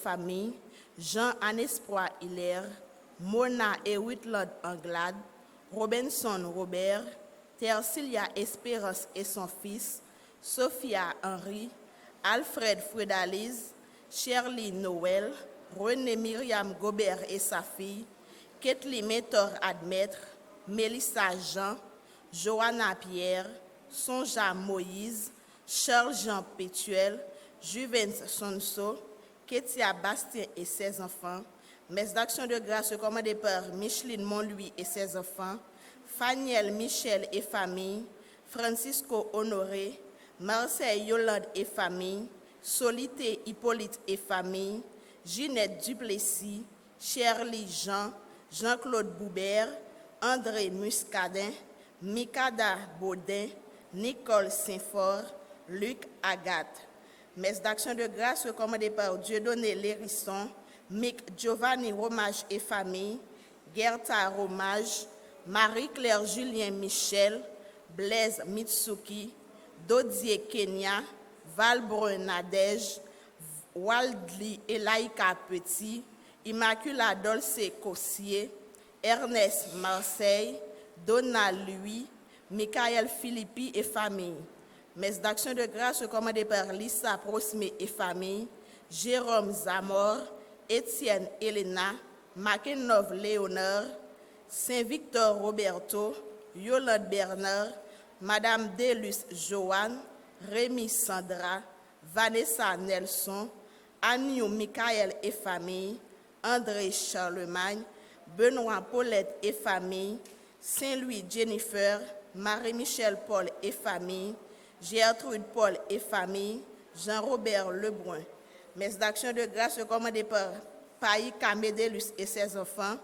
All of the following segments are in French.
Famille, Jean Anespoir Hilaire, Mona et Whitland Anglade, Robinson Robert, Tercilia Espérance et son fils, Sophia Henry, Alfred Fredalise, Shirley Noël, René Myriam Gobert et sa fille, Kathleen Mentor Admettre, Mélissa Jean, Johanna Pierre, Sonja Moïse, Charles Jean Pétuel, Juvens Sonso, Kétia Bastien et ses enfants, messe d'action de grâce commandée par Micheline Montlouis et ses enfants, Faniel Michel et famille, Francisco Honoré, Marseille Yolande et famille, Solité Hippolyte et famille, Ginette Duplessis, Shirley Jean, Jean-Claude Boubert, André Muscadin, Mikada Baudin, Nicole Saint-Fort, Luc Agathe. Messe d'action de grâce recommandée par Dieudonné Lérisson, Mick Giovanni Romage et famille, Gerta Romage, Marie-Claire Julien Michel, Blaise Mitsuki, Dodier Kenya, Valbrun Nadège, Waldly Elaïka Petit, Immacula Dolce Cossier, Ernest Marseille, Donald Louis, Michael Philippi et famille. Messe d'action de grâce commandée par Lisa Prosmé et famille, Jérôme Zamor, Étienne Elena, Makenov Léonard, Saint-Victor Roberto, Yolande Bernard, Madame Delus Joanne, Rémi Sandra, Vanessa Nelson, Agnew Michael et famille, André Charlemagne, Benoît Paulette et famille, Saint-Louis Jennifer, Marie-Michel Paul et famille, Gertrude Paul et famille, Jean-Robert Lebrun. Messe d'action de grâce commandée par Païka Médélus et ses enfants,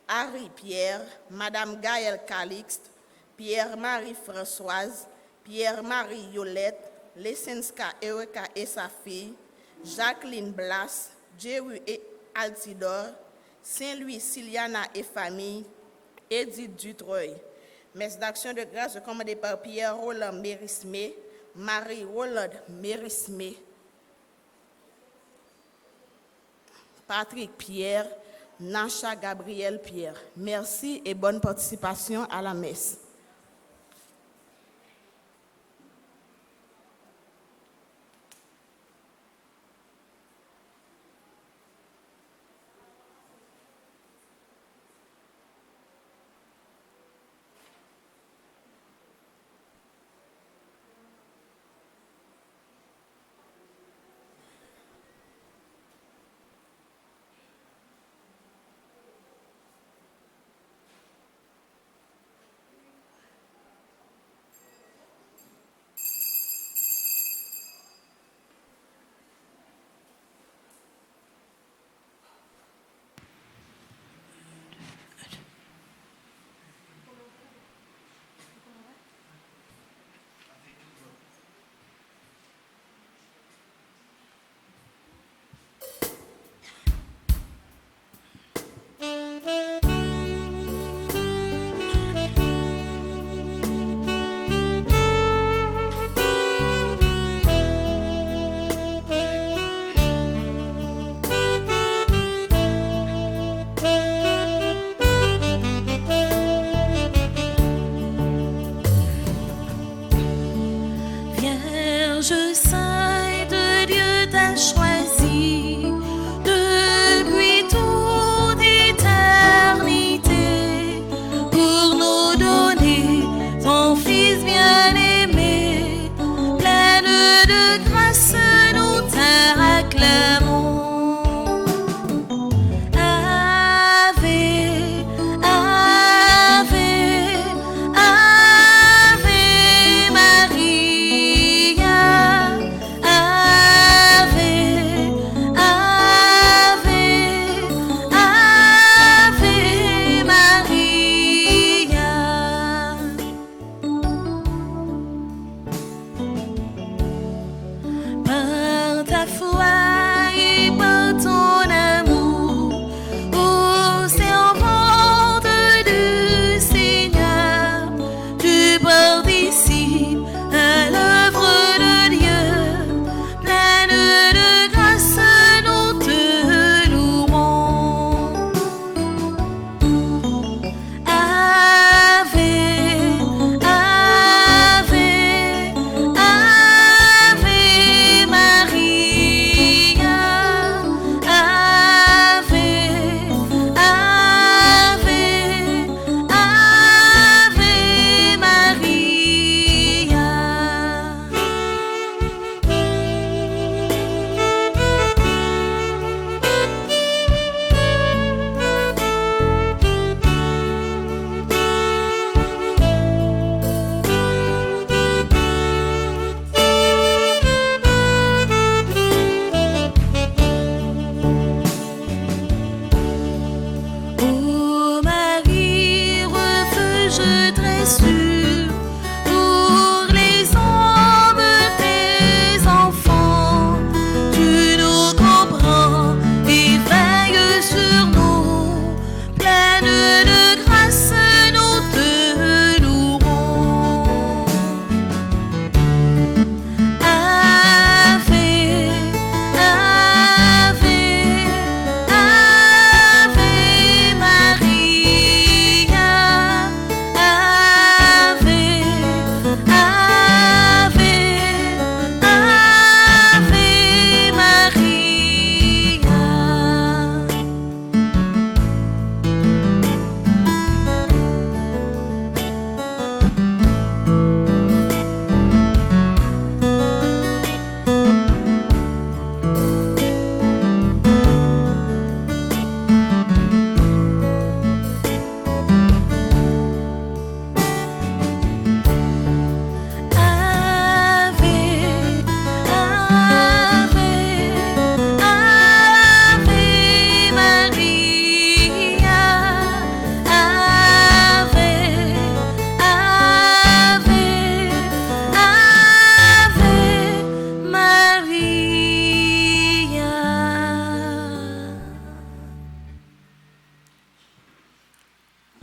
Harry Pierre, Madame Gaëlle Calixte, Pierre-Marie Françoise, Pierre-Marie Yolette, Lesenska Erika et sa fille, Jacqueline Blas, Jerry et Altidore, Saint-Louis Siliana et famille, Edith Dutreuil. Messe d'action de grâce commandée par Pierre Roland Mérismé, Marie Roland Mérismé, Patrick Pierre, Nacha Gabriel Pierre. Merci et bonne participation à la messe.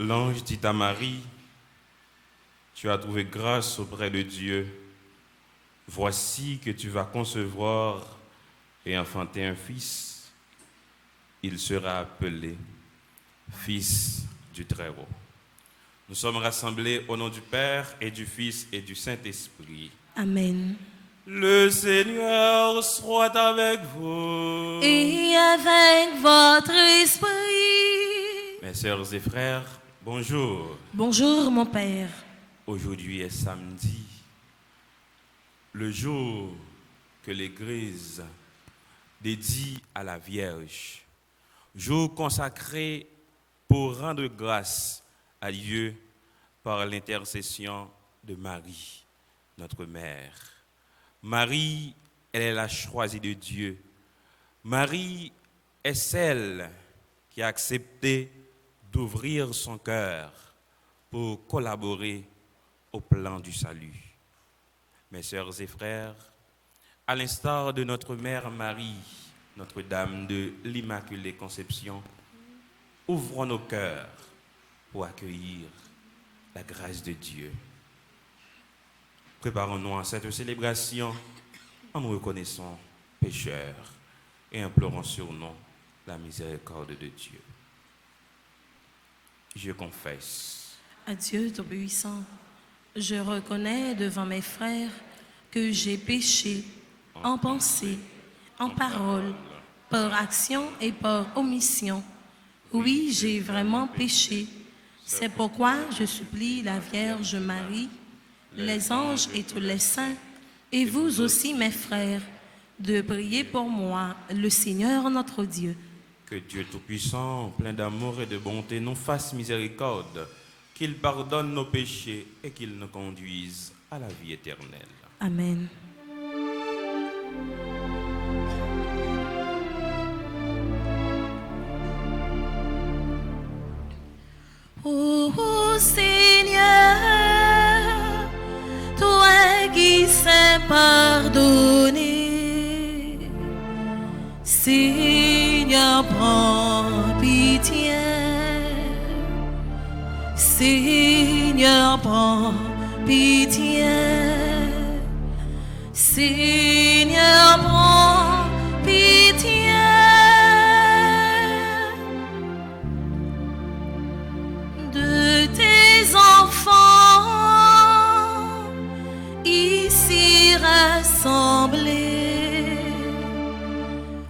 L'ange dit à Marie, tu as trouvé grâce auprès de Dieu. Voici que tu vas concevoir et enfanter un fils. Il sera appelé Fils du Très-Haut. Nous sommes rassemblés au nom du Père et du Fils et du Saint-Esprit. Amen. Le Seigneur soit avec vous. Et avec votre esprit. Mes sœurs et frères, bonjour. Bonjour mon Père. Aujourd'hui est samedi, le jour que l'Église dédie à la Vierge, jour consacré pour rendre grâce à Dieu par l'intercession de Marie, notre Mère. Marie, elle est la choisie de Dieu. Marie est celle qui a accepté d'ouvrir son cœur pour collaborer au plan du salut. Mes sœurs et frères, à l'instar de notre Mère Marie, Notre-Dame de l'Immaculée Conception, ouvrons nos cœurs pour accueillir la grâce de Dieu. Préparons-nous à cette célébration en nous reconnaissant pécheurs et implorons sur nous la miséricorde de Dieu. Je confesse À Dieu Tout-Puissant, je reconnais devant mes frères que j'ai péché en pensée, en parole, par action et par omission. Oui, j'ai vraiment péché. C'est pourquoi je supplie la Vierge Marie, les anges et tous les saints, et vous aussi mes frères, de prier pour moi, le Seigneur notre Dieu. que Dieu Tout-Puissant, plein d'amour et de bonté, nous fasse miséricorde, qu'il pardonne nos péchés et qu'il nous conduise à la vie éternelle. Amen. Ô Seigneur, toi qui sais pardonner, Seigneur, prends pitié. Seigneur, prends pitié. Seigneur, prends pitié. De tes enfants ici rassemblés,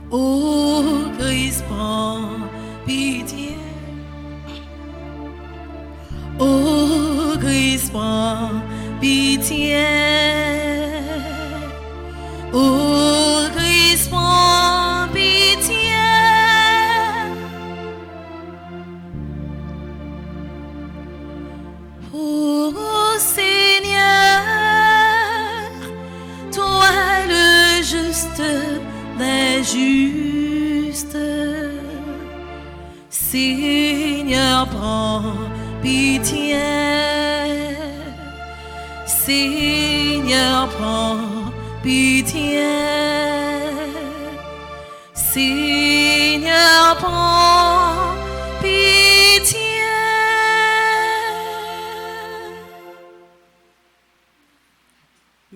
ô Christ, prends pitié. Ô Christ, prends pitié. Ô Christ, prends pitié. Ô Seigneur, toi le juste des justes, Seigneur, prends pitié. Seigneur, prends pitié. Seigneur, prends pitié.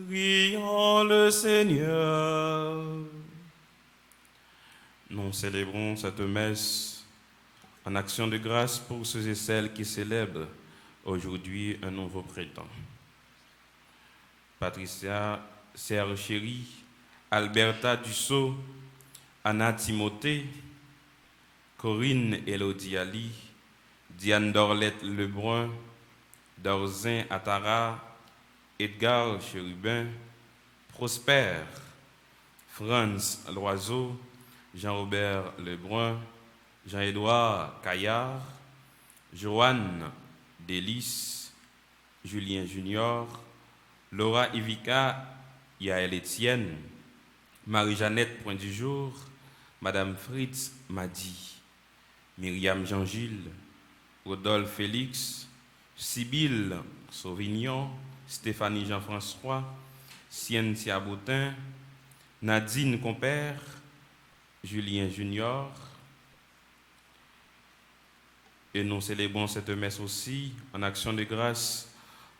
Prions le Seigneur. Nous célébrons cette messe en action de grâce pour ceux et celles qui célèbrent aujourd'hui un nouveau printemps. Patricia Serre Chéri, Alberta Dussault, Anna Timothée, Corinne Elodie Ali, Diane Dorlette Lebrun, Dorzin Attara, Edgar Chérubin, Prosper, Franz Loiseau, Jean-Robert Lebrun, Jean-Édouard Caillard, Joanne Délice, Julien Junior, Laura Ivica, Yael Etienne, Marie-Jeannette Point du Jour, Madame Fritz Madi, Myriam Jean-Gilles, Rodolphe Félix, Sibylle Sauvignon, Stéphanie Jean-François, Cynthia Boutin, Nadine Compère, Julien Junior, Et nous célébrons cette messe aussi en action de grâce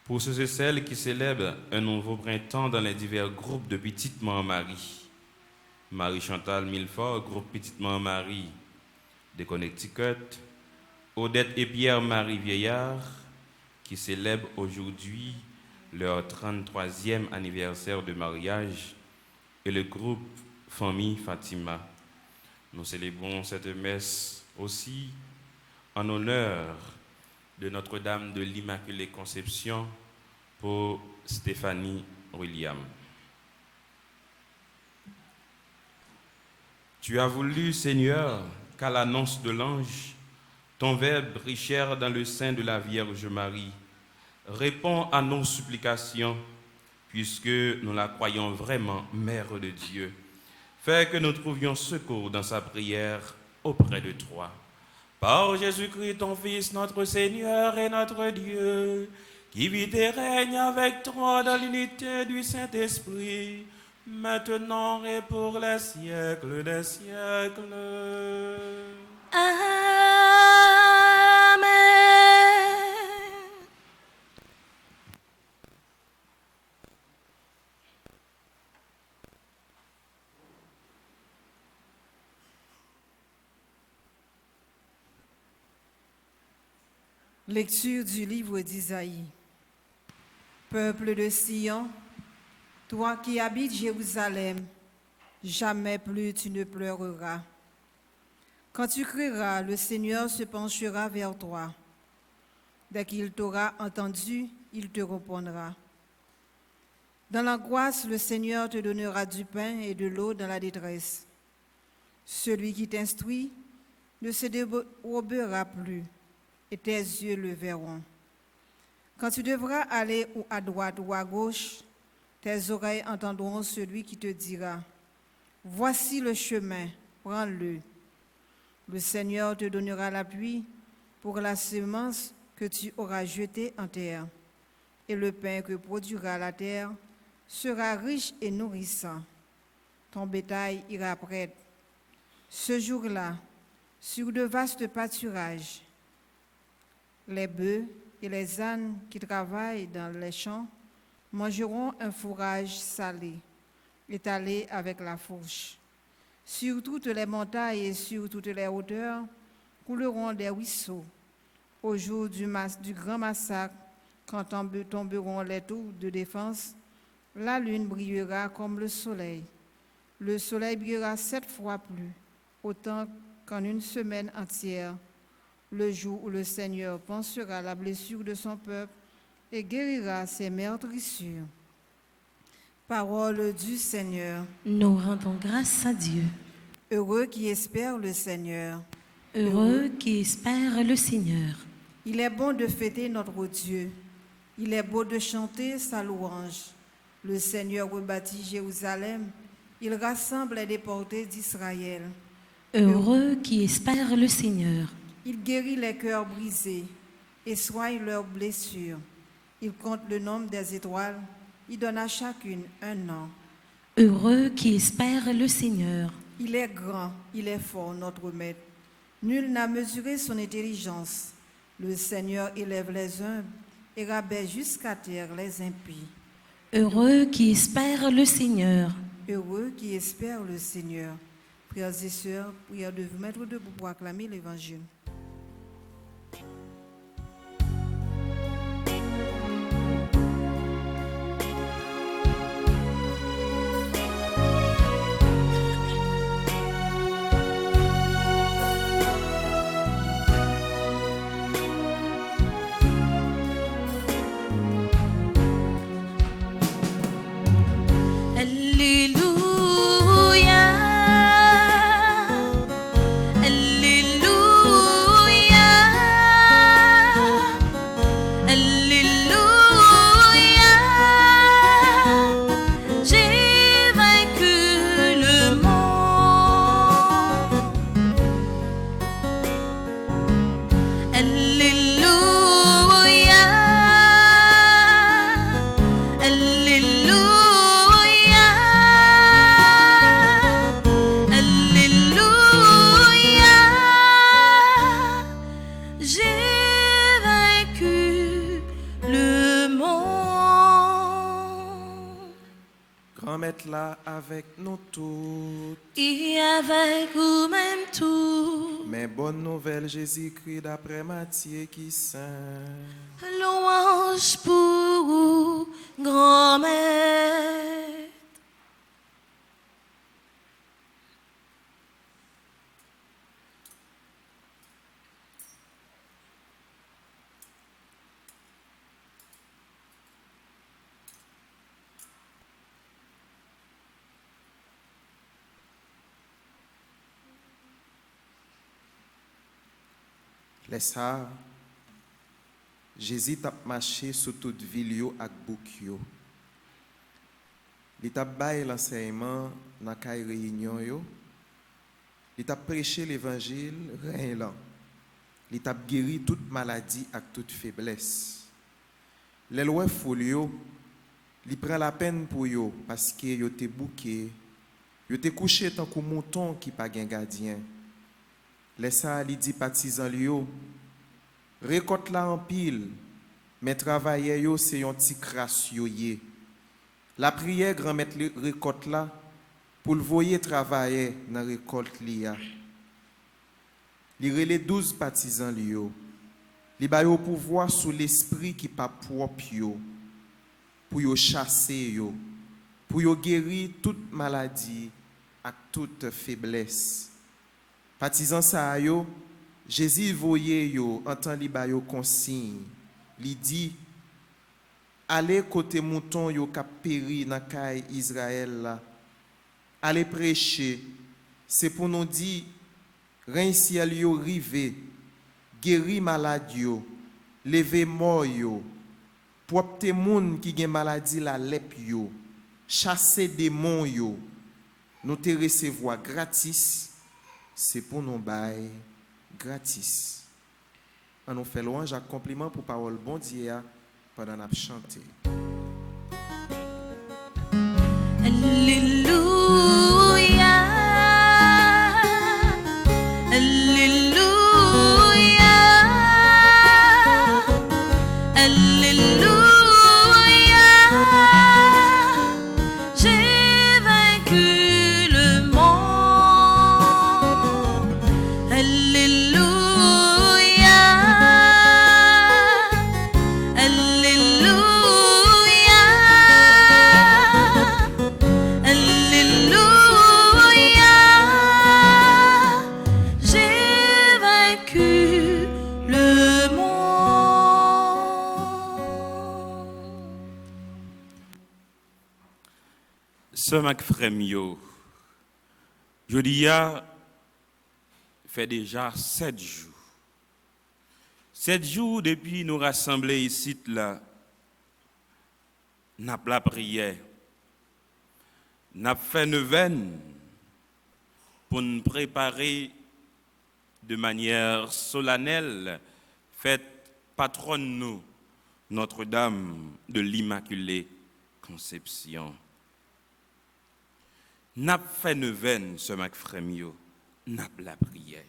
pour ceux et celles qui célèbrent un nouveau printemps dans les divers groupes de Petite Mère Marie. Marie-Chantal Milfort, groupe Petite Mère Marie de Connecticut. Odette et Pierre-Marie Vieillard, qui célèbrent aujourd'hui leur 33e anniversaire de mariage, et le groupe Famille Fatima. Nous célébrons cette messe aussi en honneur de Notre-Dame de l'Immaculée Conception pour Stéphanie William. Tu as voulu, Seigneur, qu'à l'annonce de l'ange, ton Verbe richère dans le sein de la Vierge Marie. Réponds à nos supplications, puisque nous la croyons vraiment Mère de Dieu. Fais que nous trouvions secours dans sa prière auprès de toi. Par Jésus-Christ, ton Fils, notre Seigneur et notre Dieu, qui vit et règne avec toi dans l'unité du Saint-Esprit, maintenant et pour les siècles des siècles. Amen. Lecture du livre d'Isaïe. Peuple de Sion, toi qui habites Jérusalem, jamais plus tu ne pleureras. Quand tu crieras, le Seigneur se penchera vers toi. Dès qu'il t'aura entendu, il te répondra. Dans l'angoisse, le Seigneur te donnera du pain et de l'eau dans la détresse. Celui qui t'instruit ne se dérobera plus, et tes yeux le verront. Quand tu devras aller ou à droite ou à gauche, tes oreilles entendront celui qui te dira, « Voici le chemin, prends-le. » Le Seigneur te donnera la pluie pour la semence que tu auras jetée en terre, et le pain que produira la terre sera riche et nourrissant. Ton bétail ira près. Ce jour-là, sur de vastes pâturages, les bœufs et les ânes qui travaillent dans les champs mangeront un fourrage salé, étalé avec la fourche. Sur toutes les montagnes et sur toutes les hauteurs couleront des ruisseaux. Au jour du grand massacre, quand tomberont les tours de défense, la lune brillera comme le soleil. Le soleil brillera 7 fois plus, autant qu'en une semaine entière, le jour où le Seigneur pansera la blessure de son peuple et guérira ses meurtrissures. Parole du Seigneur. Nous rendons grâce à Dieu. Heureux qui espère le Seigneur. Heureux qui espère le Seigneur. Il est bon de fêter notre Dieu. Il est beau de chanter sa louange. Le Seigneur rebâtit Jérusalem. Il rassemble les déportés d'Israël. Heureux qui espère le Seigneur. Il guérit les cœurs brisés et soigne leurs blessures. Il compte le nombre des étoiles. Il donne à chacune un nom. Heureux qui espère le Seigneur. Il est grand, il est fort, notre Maître. Nul n'a mesuré son intelligence. Le Seigneur élève les humbles et rabaisse jusqu'à terre les impies. Heureux qui espère le Seigneur. Heureux qui espère le Seigneur. Frères et sœurs, prière de vous mettre debout pour acclamer l'Évangile. Alléluia, Alléluia. être là avec nous tous. Et avec vous-même tout. Mais bonne nouvelle, Jésus-Christ, d'après Matthieu qui saint. Louange pour vous, grand-mère. Laisse ça. Jésus t'a marché sur toute ville yo ak bouk yo. Il t'a baillé l'enseignement dans la réunion yo. Il t'a prêché l'évangile rien là. Il t'a guéri toute maladie ak toute faiblesse. Les lois folio, il prend la peine pour yo parce que yo te bouqué, yo te couché tant que mouton qui pas gen gardien. Laisse ça li dit partisan yo. Récolte la en pile, mais travailler yo c'est un petit crasse yo yé. La prière grand mettre récolte là pour le voyer travailler dans récolte liya. Li relé 12 partisans yo. Li ba yo pouvoir sous l'esprit qui pas propre yo pour yo chasser yo, pour yo guérir toute maladie et toute faiblesse. Partisans sa yo Jésus voyait yo, entend li ba yo consigne. Li dit, allez côté mouton yo k'ap péri dans caille Israël là. Allez prêcher. C'est pour nous dire, rein ciel yo rivé, guéri malade yo, lever mort yo, propre moun qui gen maladie la lep yo, chasser démon yo. Nous te recevoir gratis, c'est pour nous bail gratis. On nous fait louange à compliment pour parole bon Dieu pendant qu'on chanter. Alléluia. Alléluia. Alléluia. J'ai vaincu le monde. Alléluia. Alléluia. Alléluia. J'ai vaincu le monde. Sœur Macfremio, je dis fait déjà 7 jours. 7 jours depuis nous rassembler ici là, n'a pas la prière, n'a fait neuvaine pour nous préparer de manière solennelle fête patronne nous Notre-Dame de l'Immaculée Conception. N'a fait neuvaine ce Macfremio, n'a pas la prière.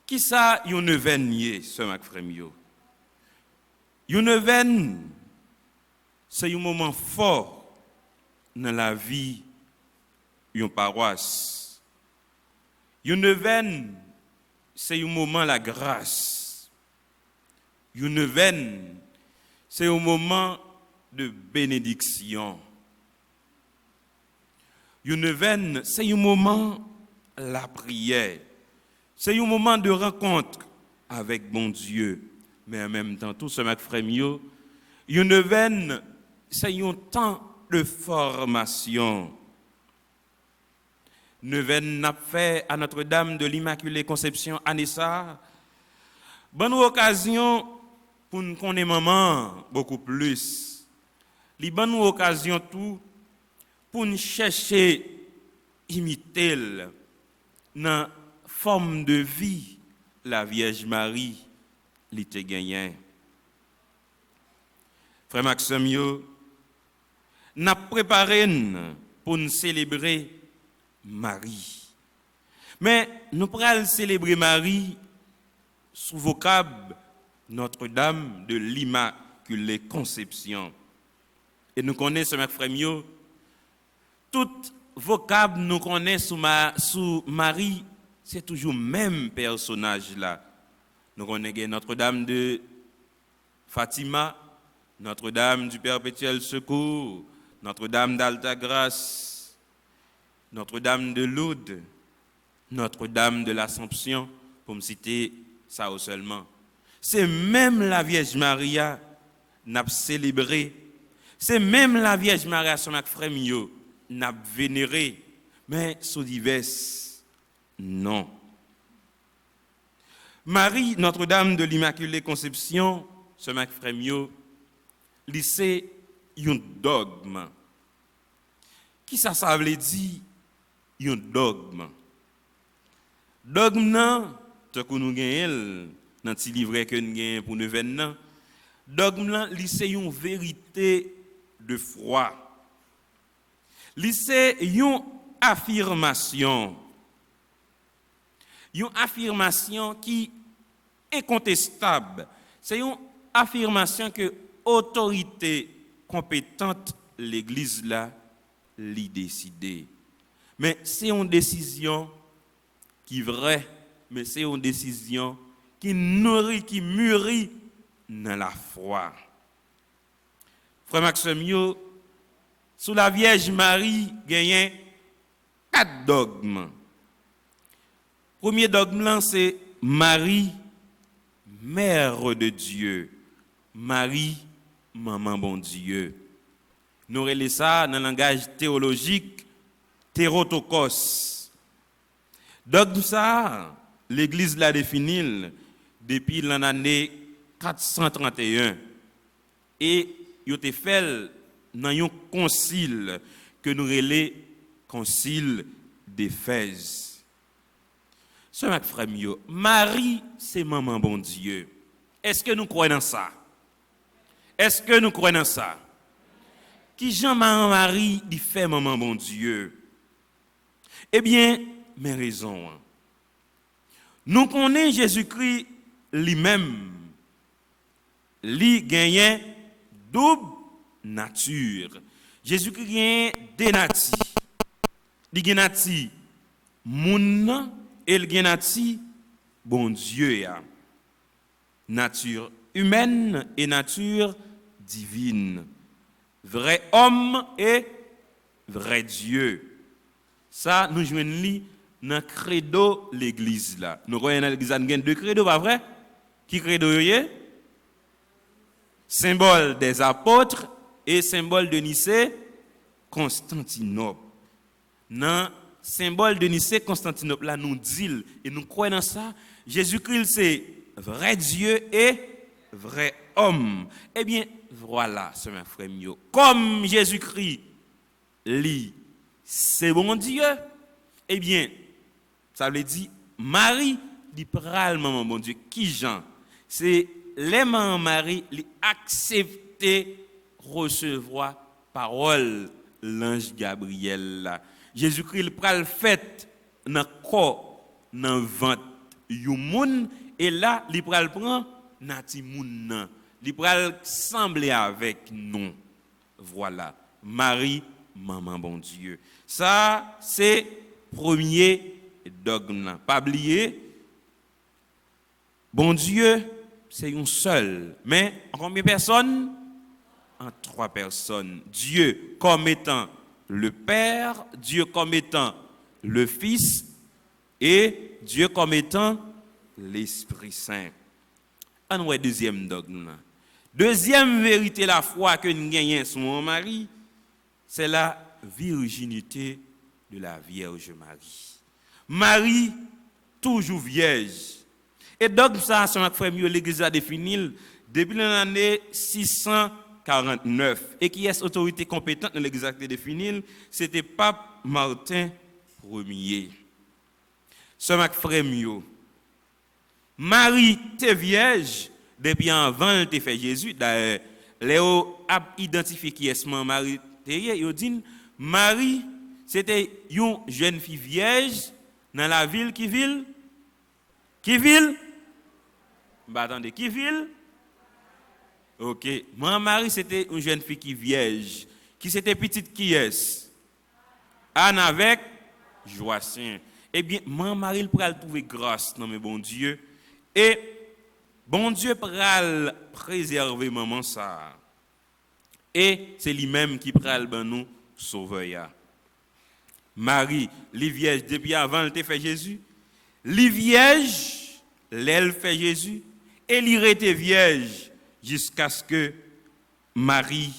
Qui ça yon neuvaine yé ce Macfremio? Yon neuvaine c'est un moment fort dans la vie yon paroisse. Yon neuvaine c'est un moment la grâce. Yon neuvaine c'est un moment de bénédiction. Yon neuvaine c'est un moment la prière. C'est un moment de rencontre avec bon Dieu. Mais en même temps, tout ce Macfremio, yon neuvaine, c'est un temps de formation. Neuvaine n'a fait à Notre-Dame de l'Immaculée Conception Anessa. Bonne occasion pour nous connaître maman beaucoup plus. Li bonne occasion tout pour nous chercher imiter dans forme de vie la Vierge Marie l'était gagné. Frère Maxime, n'a préparé pour nous célébrer Marie. Mais nous pourrons célébrer Marie sous vocable Notre-Dame de l'Immaculée Conception. Et nous connaissons, frère Mio, tout vocable nous connaissons sous Marie, c'est toujours le même personnage là. Nous connaissons Notre-Dame de Fatima, Notre-Dame du Perpétuel Secours, Notre-Dame d'Alta Grâce, Notre-Dame de Lourdes, Notre-Dame de l'Assomption, pour me citer ça seulement. C'est même la Vierge Maria n'a célébré. C'est même la Vierge Maria, son frère Mio, n'a vénéré. Mais sous divers, non. Marie, Notre-Dame de l'Immaculée Conception, ce frère Mio, c'est un dogme. Qui ça veut dire un dogme? Dogme, non, ce que nous gagnons, dans le livret que nous gagnons pour nous venir, dogme, c'est une vérité de foi. C'est une affirmation. Une affirmation qui est contestable. C'est une affirmation que l'autorité compétente, l'Église là, l'y décider. Mais c'est une décision qui est vraie, mais c'est une décision qui nourrit, qui mûrit dans la foi. Frère Maxime, sous la Vierge Marie, il y a 4 dogmes. Premier dogme, c'est Marie, Mère de Dieu. Marie, Maman bon Dieu. Nous relèvons ça dans le langage théologique, Théotokos. Dogme ça, l'Église l'a défini depuis l'année 431. Et il a été fait dans un concile que nous relèvons concile d'Éphèse. Ce frère Mio, Marie, c'est maman bon Dieu. Est-ce que nous croyons dans ça? Est-ce que nous croyons dans ça? Qui Jean-Marie dit fait maman bon Dieu? Eh bien, mes raisons. Nous connaissons Jésus-Christ lui-même. Lui gagne double nature. Jésus-Christ gagne deux natures. Il gagne nature moun et il gagne nature bon Dieu. Nature humaine et nature divine. Vrai homme et vrai Dieu. Ça, nous jouons dans le credo de l'église. Nous voyons dans l'église, il y a 2 credos, pas vrai? Qui credo y est? Symbole des apôtres et symbole de Nicée, Constantinople. Dans le symbole de Nicée, Constantinople, là, nous disons, et nous croyons dans ça, Jésus-Christ, c'est vrai Dieu et vrai homme. Eh bien, voilà, ce mes frères mieux. Comme Jésus-Christ, lui, c'est bon Dieu, eh bien, ça veut dire, Marie, dit pral maman bon Dieu. Qui Jean? C'est les mamans Marie, qui accepter recevoir parole l'ange Gabriel. Jésus-Christ, pral fait dans le corps, dans le ventre, yon et là, il pral prend nati moun. Il pral sembler avec nous. Voilà. Marie, maman bon Dieu. Ça, c'est premier dogme. Pas oublier, bon Dieu, c'est un seul. Mais en combien de personnes? En 3 personnes. Dieu comme étant le Père, Dieu comme étant le Fils et Dieu comme étant l'Esprit Saint. On voit deuxième dogme. Deuxième vérité la foi que nous gagnons sur mon mari, c'est la virginité de la Vierge Marie. Marie, toujours vierge. Et donc, ça, c'est notre frère mieux, l'Église a défini depuis l'année 649. Et qui est autorité compétente dans l'Église a défini, c'était Pape Martin Ier. C'est notre frère mieux. Marie, t'es vierge, depuis avant, elle t'a fait Jésus. D'ailleurs, Léo a identifié qui est Marie. Il dit, Marie, c'était une jeune fille vierge dans la ville qui ville? Qui ville? Bah attendez, qui ville? Ok. Moi, Marie, c'était une jeune fille qui vierge. Qui c'était petite qui est? Anne avec Joacin. Eh bien, maman Marie il pral trouver grâce dans mes bon Dieu et bon Dieu pral préserver maman ça. Et c'est lui-même qui pral ben nous sauveur. Marie, li vierge depuis avant elle te fait Jésus. Li vierge, l'elle fait Jésus et li rete vierge jusqu'à ce que Marie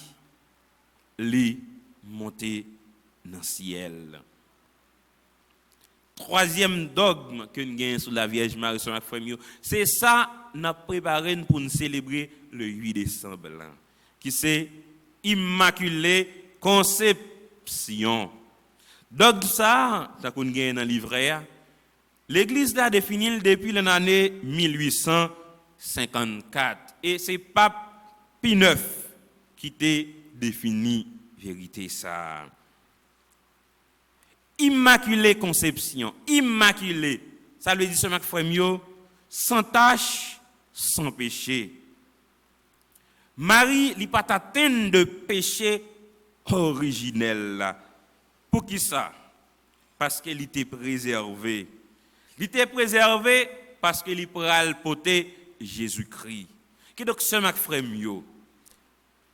li monte dans le ciel. Troisième dogme que nous avons sur la Vierge Marie, sur notre famille, c'est ça nous préparé pour nous célébrer le 8 décembre, qui c'est Immaculée Conception. Dogme ça, ça qu'on gagne dans le livret, l'Église l'a défini depuis l'année 1854. Et c'est Pape Pie IX qui t'a défini vérité ça. Immaculée Conception, immaculée, ça veut dire ce mac frère sans tache, sans péché. Marie n'a pas atteint de péché originel là. Pour qui ça? Parce qu'elle était préservée. Elle était préservée parce qu'elle pral porter Jésus-Christ. Qui donc ce mac frère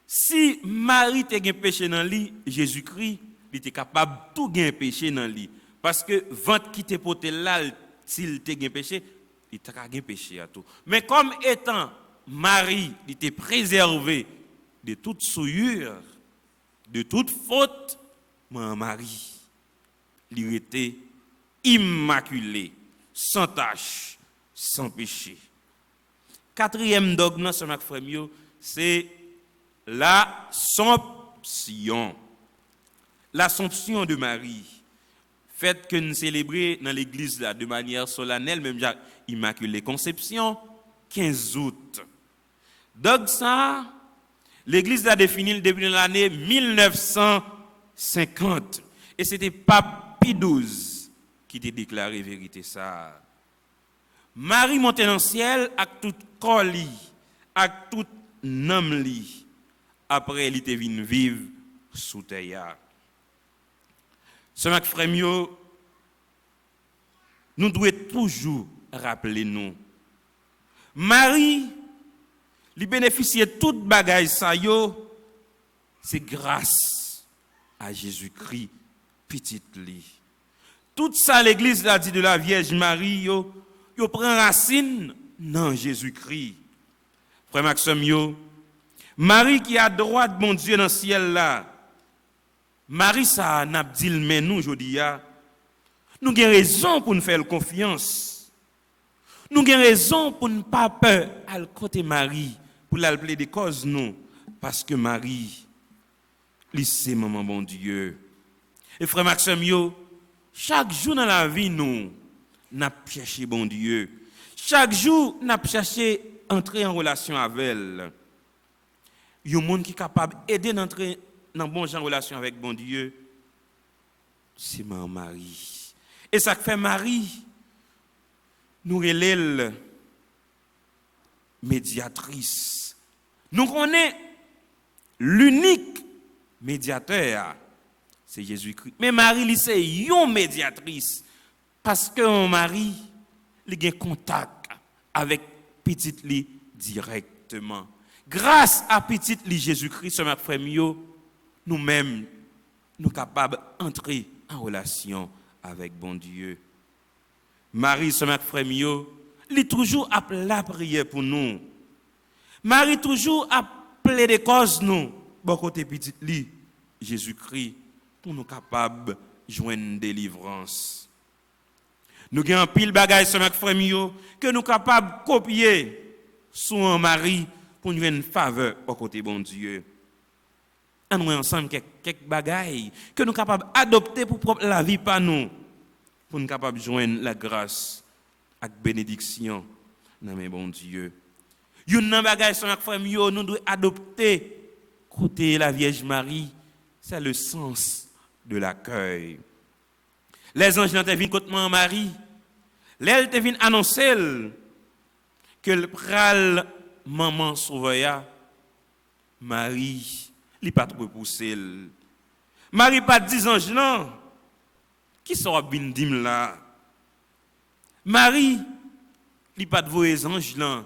si Marie te gen péché dans lui, Jésus-Christ il était capable de tout gain péché dans lui. Parce que ventre qui te porté là, s'il te gain péché, il t'a gain péché à tout. Mais comme étant Marie, il était préservé de toute souillure, de toute faute, Marie, il était immaculé, sans tache, sans péché. Quatrième dogme, c'est l'Assomption. L'Assomption de Marie, fête que nous célébrons dans l'église là, de manière solennelle, même Immaculée Conception, 15 août. Donc ça, l'église a défini depuis l'année 1950. Et c'était Pape Pie XII qui a déclaré vérité ça. Marie montait dans le ciel avec tout corps, avec tout nom. Après, elle était venue vivre sous terre. Ce mac frère, nous devons toujours rappeler nous. Marie, lui bénéficier de toute bagaille ça yo, c'est grâce à Jésus-Christ petit li. Tout ça l'église l'a dit de la Vierge Marie yo prend racine dans Jésus-Christ. Frère Maxime yo, Marie qui a droit de mon Dieu dans le ciel là. Marie ça n'a dit mais nous aujourd'hui nous avons raison pour nous faire confiance. Nous avons raison pour ne pas peur à côté Marie pour la plaider cause nous parce que Marie c'est maman bon Dieu. Et frère Maxime yo, chaque jour dans la vie nous n'a cherché bon Dieu. Chaque jour n'a cherché entrer en relation avec elle. Il y a un monde qui est capable d'aider d'entrer dans bon genre relation avec bon Dieu, c'est ma Marie. Et ça fait Marie, nous relève médiatrice. Nous connaissons l'unique médiateur, c'est Jésus-Christ. Mais Marie, c'est une médiatrice. Parce que Marie, il a contact avec petite li directement. Grâce à petite li Jésus-Christ, ce frère nous-mêmes, nous sommes capables d'entrer en relation avec bon Dieu. Marie, ce frère il est toujours appelé la prière pour nous. Marie toujours appelé des causes nous. Bon côté petit li, Jésus-Christ, pour nous capables de joindre une délivrance. Nous avons un pile bagage ce frère que nous sommes capables de copier sur un Marie pour nous donner une faveur au côté bon Dieu. Nous ensemble quelques bagailles que nous sommes capables d'adopter pour la vie par nous, pour nous capables de joindre la grâce avec bénédiction dans mes bon Dieu. Une bagaille sur notre famille, nous devons adopter côté la Vierge Marie, c'est le sens de l'accueil. Les anges n'ont venus contre Marie, elle te vient annoncer que le pral maman sauveur Marie. Il pas trop poussé. Marie pas 10 anges non. Qui sera bien dit là? Marie, il pas de vos anges là,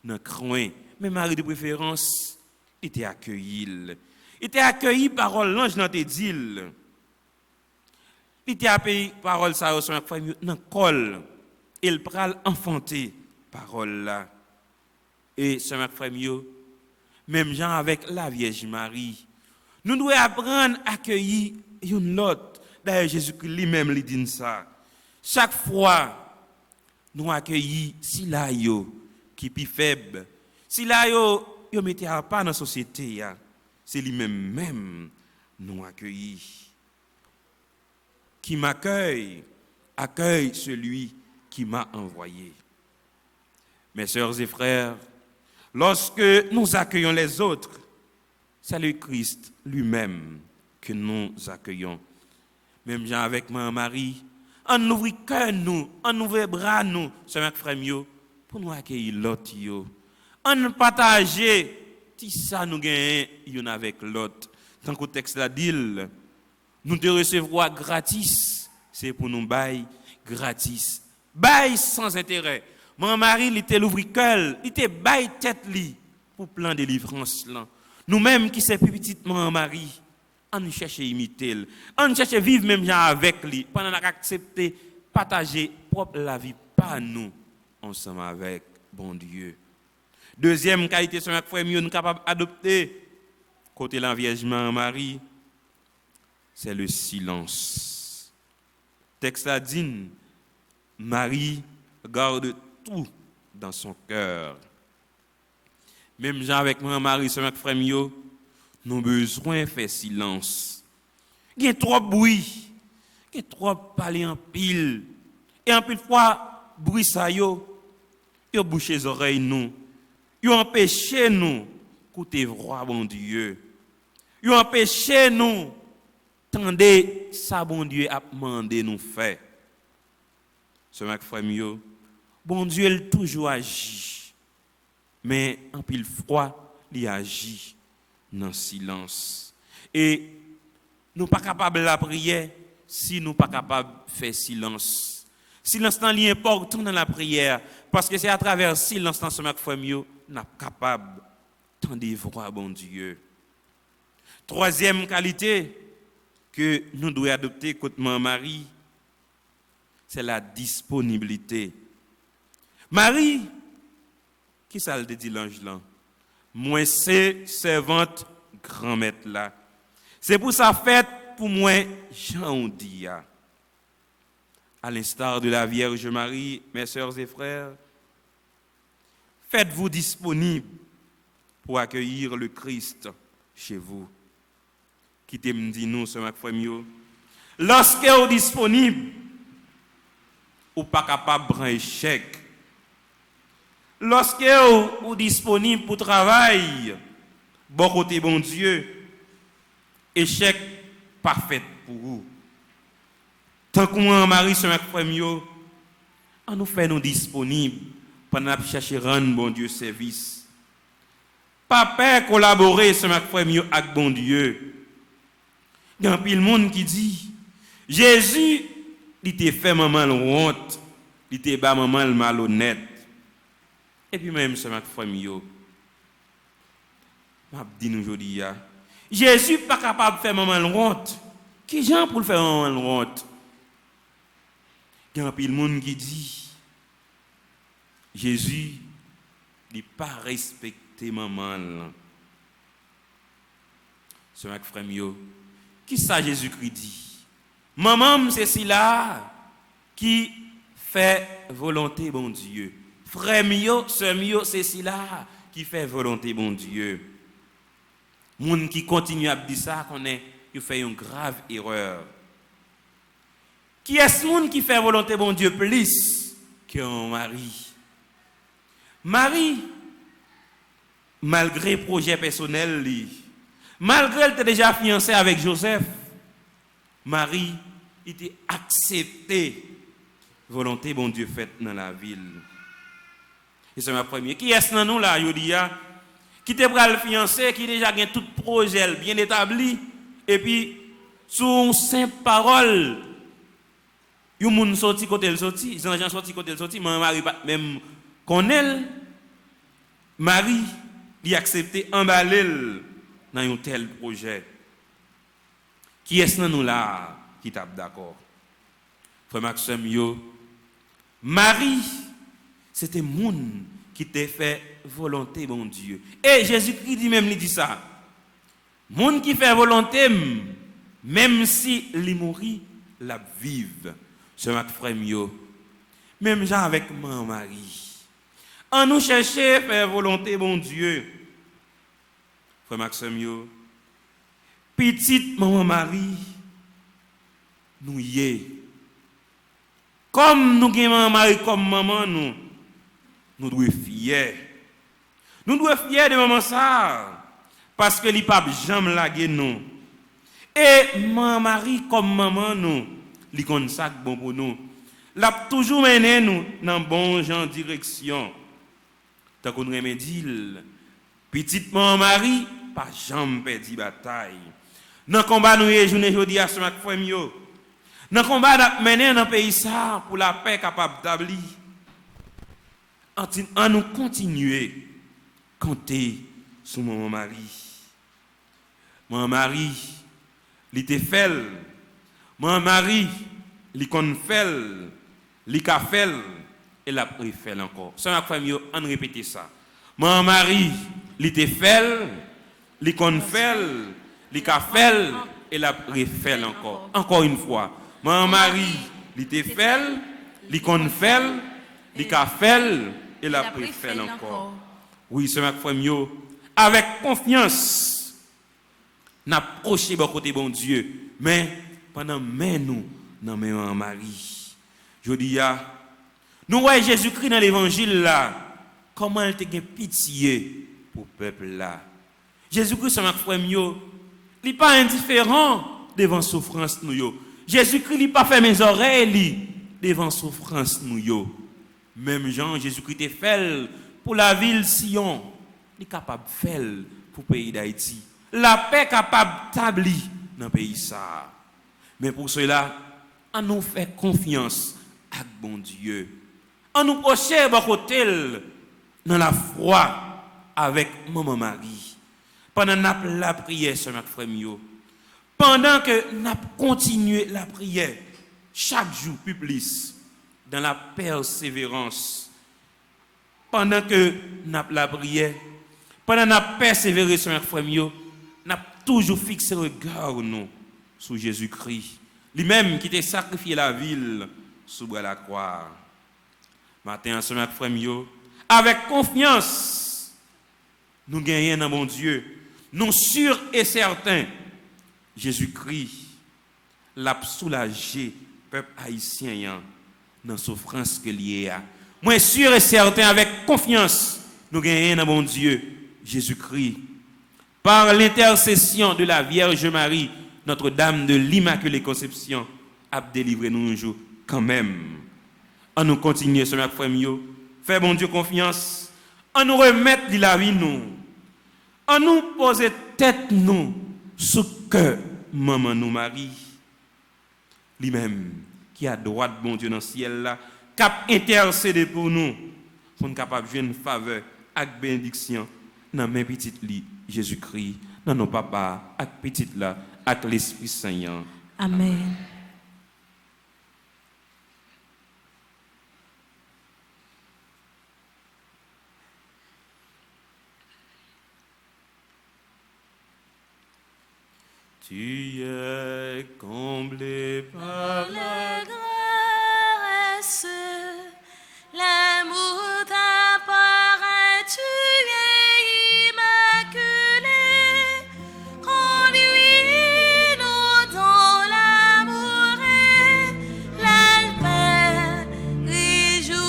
dans coin, mais Marie de préférence était accueillie. Il était accueilli par l'ange dans tes dit. Il était accueilli parole ça sur dans col. Il pral enfanter parole là. Et ce frère même gens avec la Vierge Marie. Nous devons apprendre à accueillir une autre. D'ailleurs, Jésus-Christ lui-même lui dit ça. Chaque fois, nous accueillons si là qui est plus faible. Si là yo mettez à part dans la société, c'est lui-même nous accueillir. Qui m'accueille, accueille celui qui m'a envoyé. Mes sœurs et frères, lorsque nous accueillons les autres, c'est le Christ lui-même que nous accueillons. Même gens avec ma Marie, on ouvre cœur nous, on ouvre bras nous, c'est frère pour nous accueillir l'autre. On partage tout ça nous gagnons avec l'autre. Tant que le texte l'a dit, nous te recevoir gratis, c'est pour nous bailler gratis. Bail sans intérêt. Mon mari, il était l'ouvri cœur, il était bail tête li pour plan de délivrance là. Nous-mêmes qui sommes petit mon mari, on cherche à imiter, on cherche à vivre même avec lui, pendant qu'on accepter partager propre la vie pas nous ensemble avec bon Dieu. Deuxième qualité sur notre frère, nous sommes capables d'adopter côté la Vierge Marie, c'est le silence. Texte a dit Marie garde tout dans son cœur. Même gens avec moi, Marie, c'est notre frère, nous avons besoin de faire silence. Il y a trop de bruit, il y a trop de parler en pile. Et en pile fois, bruit ça, il a bouché les oreilles, nous. Il a empêché nous d'écouter voix, bon Dieu. Il a empêché nous tendez ça, bon Dieu, a demandé nous faire. Ce mec frère, bon Dieu, il toujours agit. Mais en pile froid, il agit dans le silence. Et nous ne sommes pas capables de la prière si nous ne sommes pas capables de faire silence. Silence est important dans la prière parce que c'est à travers le silence dans ce mec frère, nous sommes capables d'entendre voir bon Dieu. Troisième qualité que nous devons adopter contre Marie, c'est la disponibilité. Marie, qui ça le dit l'ange là? Moi c'est servante grand-mère là. C'est pour ça fête pour moi Jean dit. À l'instar de la Vierge Marie, mes sœurs et frères, faites-vous disponible pour accueillir le Christ chez vous. Qui me dit nous ce matin lorsque vous êtes disponible, ou pas capable de prendre échec. Lorsque vous êtes disponible pour travailler, bon côté bon Dieu, échec parfait pour vous. Tant que moi, Marie, ce matin, on nous fait nous disponibles pendant que chercher rendre bon Dieu service. Pas peur collaborer ce matin avec bon Dieu. Il y a un pile monde qui dit Jésus, il t'a fait maman honte, il t'a bas maman malhonnête. Et puis même ce matin, m'a dit nous aujourd'hui, Jésus pas capable de faire maman honte. Qui gens pour le faire maman honte? Il y a un pile monde qui dit Jésus, il pas respecté maman. Ce matin, frère, qui ça Jésus-Christ dit? Maman, c'est celle-là qui fait volonté bon Dieu. Frère mio, sœur mio, c'est celle-là qui fait volonté bon Dieu. Moun qui continue à dire ça, il fait une grave erreur. Qui est ce monde qui fait volonté bon Dieu plus qu'un mari? Marie, malgré projet personnel, malgré qu'elle était déjà fiancée avec Joseph, Marie était acceptée volonté bon Dieu faite dans la ville. Et c'est ma première. Qui est-ce dans nous là, Yodia, qui était pour le fiancé, qui déjà a tout projet bien établi, et puis sous une simple parole, Yon moun sorti côté le sorti, Jean sorti côté le sorti, Marie pas même connaît Marie lui accepté emballer dans un tel projet. Qui est-ce nous là qui tape d'accord? Frère Maxime yo, Marie c'était moun qui t'a fait volonté bon Dieu. Et Jésus-Christ lui-même lui dit ça. Moun qui fait volonté même si il mourit la vive. Ce mat frère yo. Même gens avec maman Marie. En nous chercher faire volonté bon Dieu. Frère Maxime yo. Petite maman Marie nous y est. Comme nous avons maman Marie comme maman nous devons fier. Nous devons fier de maman ça parce que il pas jamais laguer nous. Et maman Marie comme maman nous, li kon ça bon pour nous. L'a toujours mené nous dans bon genre direction. Tant qu'on remet dit petite maman Marie pas jamais perdu bataille. Dans combat nous journée jodi à ce mat frère yo. Dans combat n'a mené dans pays ça pour la paix capable d'établir. En nous continuer compter sur maman Marie. Maman Marie, li te fel. Maman Marie, li kon fel, li ka fel et la préfel encore. Ça frère yo, on répéter ça. Maman Marie, li te fel, li kon fel, li ka fel et la préfel encore. Encore une fois. Maman Marie, li te fel, li kon fel, li ka fel et la préfel encore. Oui, c'est ma frère yo, avec confiance, n'approcher bon côté bon Dieu, mais pendant mais nous dans maman Marie. Je dis nous voyons Jésus-Christ dans l'évangile là, comment il te pitié pour le peuple là. Jésus-Christ c'est ma frère yo, il n'est pas indifférent devant souffrance nous yo. Jésus-Christ il pas fait mes oreilles devant souffrance nous yo. Même Jean Jésus-Christ est fait pour la ville Sion, il est capable de faire pour le pays d'Haïti. La paix capable d'établir dans le pays ça. Mais pour cela, on nous fait confiance à bon Dieu. On nous proche à côté dans la foi avec maman Marie. Pendant la prière sur notre frère mio. Pendant que nous continuons la prière chaque jour plus plus dans la persévérance. Pendant que nous la prière, pendant que nous persévérons sur notre frère mio, nous toujours fixé le regard nous sur Jésus-Christ. Lui-même qui t'a sacrifié la ville sous la croix. Matin, ce matin, frère mio, avec confiance, nous gagnons dans mon Dieu. Nous sûrs et certains, Jésus-Christ l'a soulagé peuple haïtien dans la souffrance que lié a. Moi sûr et certain, avec confiance, nous gagnons dans mon Dieu, Jésus-Christ. Par l'intercession de la Vierge Marie, Notre-Dame de l'Immaculée Conception, a délivré nous un jour quand même. On nous continue sur notre frère mio. Fais bon Dieu confiance. On nous remettre de la vie nous. On nous pose tête nous sous que maman nous Marie. Lui-même qui a droit de bon Dieu dans le ciel là, cap intercéder pour nous. Pour nous capable de jouer une faveur avec bénédiction dans mes petites lit Jésus-Christ, dans nos papas, avec petites là, avec l'Esprit Saint. Amen. Tu es comblé par La grâce, l'amour t'apparaît, tu es immaculé. Conduis-nous dans l'amour et la paix. Réjouis-toi.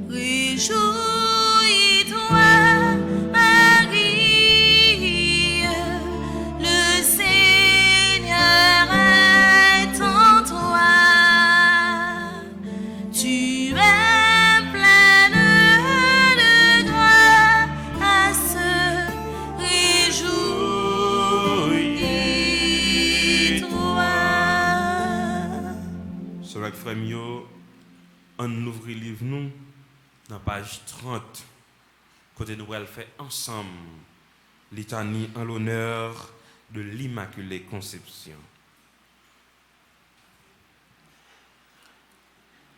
Réjouis-toi. Avec frère Mio, on ouvre le livre nous dans page 30 côté nous allons faire ensemble litanie en l'honneur de l'Immaculée Conception.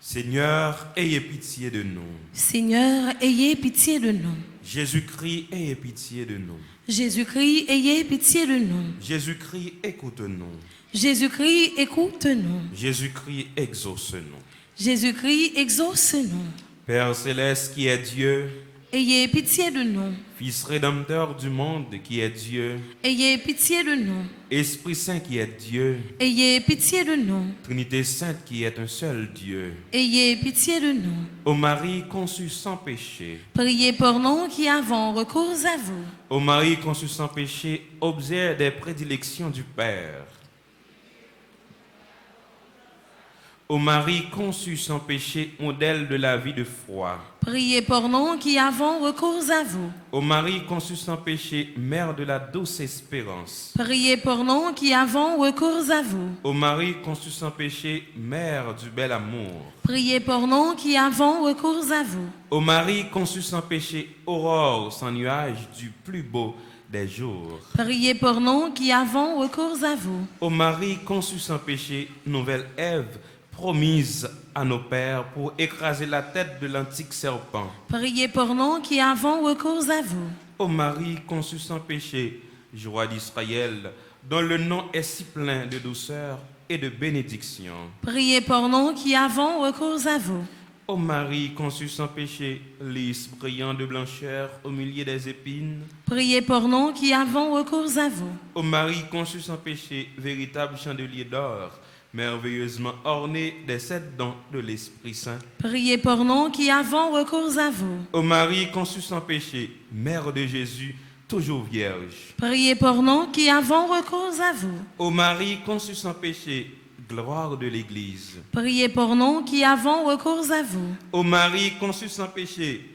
Seigneur, ayez pitié de nous. Seigneur, ayez pitié de nous. Jésus-Christ, ayez pitié de nous. Jésus-Christ, ayez pitié de nous. Jésus-Christ, écoute-nous. Jésus-Christ, écoute-nous. Jésus-Christ, exauce-nous. Jésus-Christ, exauce-nous. Père céleste qui est Dieu, Ayez pitié de nous. Fils rédempteur du monde qui est Dieu, Ayez pitié de nous. Esprit Saint qui est Dieu, Ayez pitié de nous. Trinité Sainte qui est un seul Dieu. Ayez pitié de nous. Ô Marie conçue sans péché, Priez pour nous qui avons recours à vous. ô Marie conçue sans péché, objet des prédilections du Père. Ô Marie conçue sans péché, modèle de la vie de foi. Priez pour nous qui avons recours à vous. Ô Marie conçue sans péché, mère de la douce espérance. Priez pour nous qui avons recours à vous. Ô Marie conçue sans péché, mère du bel amour. Priez pour nous qui avons recours à vous. Ô Marie conçue sans péché, aurore sans nuage du plus beau des jours. Priez pour nous qui avons recours à vous. Ô Marie conçue sans péché, nouvelle Ève, promise à nos pères pour écraser la tête de l'antique serpent. Priez pour nous qui avons recours à vous. Ô Marie conçue sans péché, joie d'Israël, dont le nom est si plein de douceur et de bénédiction. Priez pour nous qui avons recours à vous. Ô Marie conçue sans péché, lys brillant de blancheur au milieu des épines. Priez pour nous qui avons recours à vous. Ô Marie conçue sans péché, véritable chandelier d'or, merveilleusement orné des 7 dons de l'Esprit Saint. Priez pour nous qui avons recours à vous. Ô Marie conçue sans péché, Mère de Jésus, toujours vierge. Priez pour nous qui avons recours à vous. Ô Marie conçue sans péché, gloire de l'Église. Priez pour nous qui avons recours à vous. Ô Marie conçue sans péché,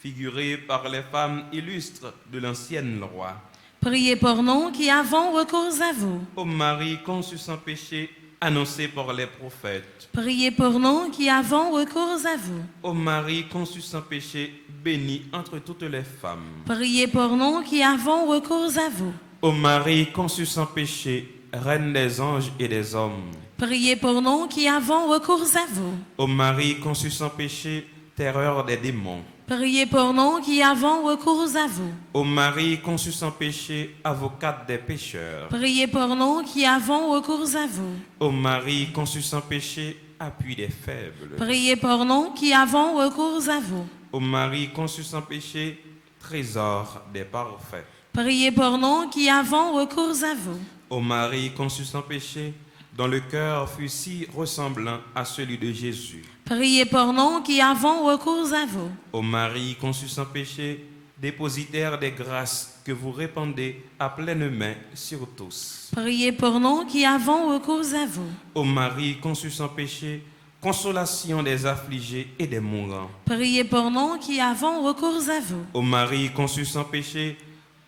figurée par les femmes illustres de l'ancienne loi. Priez pour nous qui avons recours à vous. Ô Marie conçue sans péché, annoncée par les prophètes. Priez pour nous qui avons recours à vous. Ô Marie conçue sans péché, bénie entre toutes les femmes. Priez pour nous qui avons recours à vous. Ô Marie conçue sans péché, Reine des anges et des hommes. Priez pour nous qui avons recours à vous. Ô Marie conçue sans péché, terreur des démons. Priez pour nous qui avons recours à vous. Ô Marie conçue sans péché, avocate des pécheurs. Priez pour nous qui avons recours à vous. Ô Marie conçue sans péché, appui des faibles. Priez pour nous qui avons recours à vous. Ô Marie conçue sans péché, trésor des parfaits. Priez pour nous qui avons recours à vous. Ô Marie conçue sans péché, dont le cœur fut si ressemblant à celui de Jésus. Priez pour nous qui avons recours à vous. Ô Marie conçue sans péché, dépositaire des grâces que vous répandez à pleine main sur tous. Priez pour nous qui avons recours à vous. Ô Marie conçue sans péché, consolation des affligés et des mourants. Priez pour nous qui avons recours à vous. Ô Marie conçue sans péché,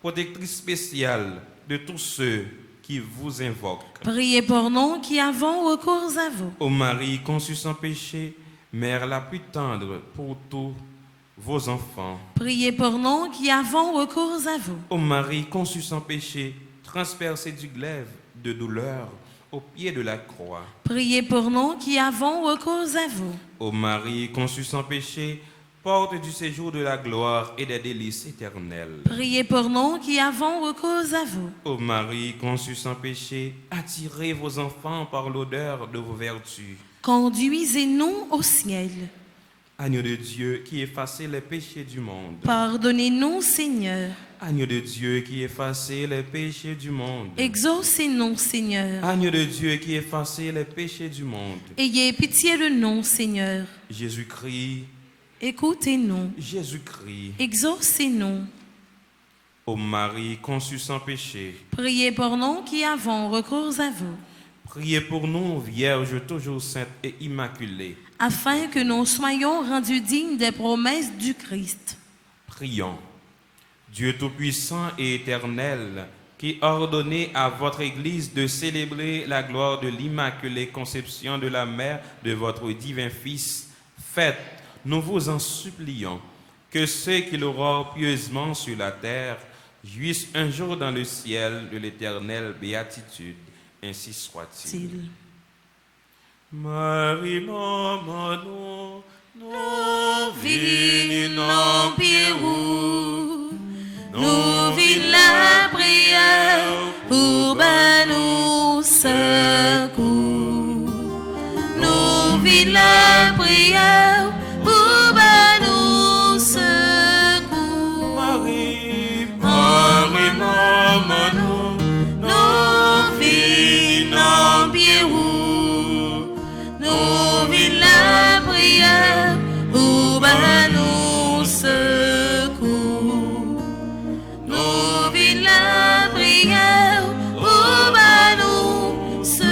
protectrice spéciale de tous ceux qui vous invoquent. Priez pour nous qui avons recours à vous. Ô Marie conçue sans péché, Mère la plus tendre pour tous vos enfants. Priez pour nous qui avons recours à vous. Ô Marie conçue sans péché, transpercée du glaive de douleur au pied de la croix. Priez pour nous qui avons recours à vous. Ô Marie conçue sans péché, porte du séjour de la gloire et des délices éternelles. Priez pour nous qui avons recours à vous. Ô Marie conçue sans péché, attirez vos enfants par l'odeur de vos vertus. Conduisez-nous au ciel. Agneau de Dieu qui effacez les péchés du monde. Pardonnez-nous, Seigneur. Agneau de Dieu qui effacez les péchés du monde. Exaucez-nous, Seigneur. Agneau de Dieu qui effacez les péchés du monde. Ayez pitié de nous, Seigneur. Jésus-Christ, Écoutez-nous. Jésus-Christ. Exaucez-nous. Ô Marie conçue sans péché, Priez pour nous qui avons recours à vous, priez pour nous, Vierge toujours sainte et immaculée. afin que nous soyons rendus dignes des promesses du Christ. Prions. Dieu Tout-Puissant et Éternel, qui ordonnez à votre Église de célébrer la gloire de l'Immaculée Conception de la Mère de votre divin Fils, faites, nous vous en supplions, que ceux qui l'auront pieusement sur la terre jouissent un jour dans le ciel de l'éternelle béatitude. Ainsi soit-il. Marie, maman, nous Vini non pirou, nous vini la prière pour nous secours. Nous vini la prière pour nous secours. Marie, maman, nous vini non pirou, nous vini la prière pour nous secours. Nous vini la prière pour nous secours.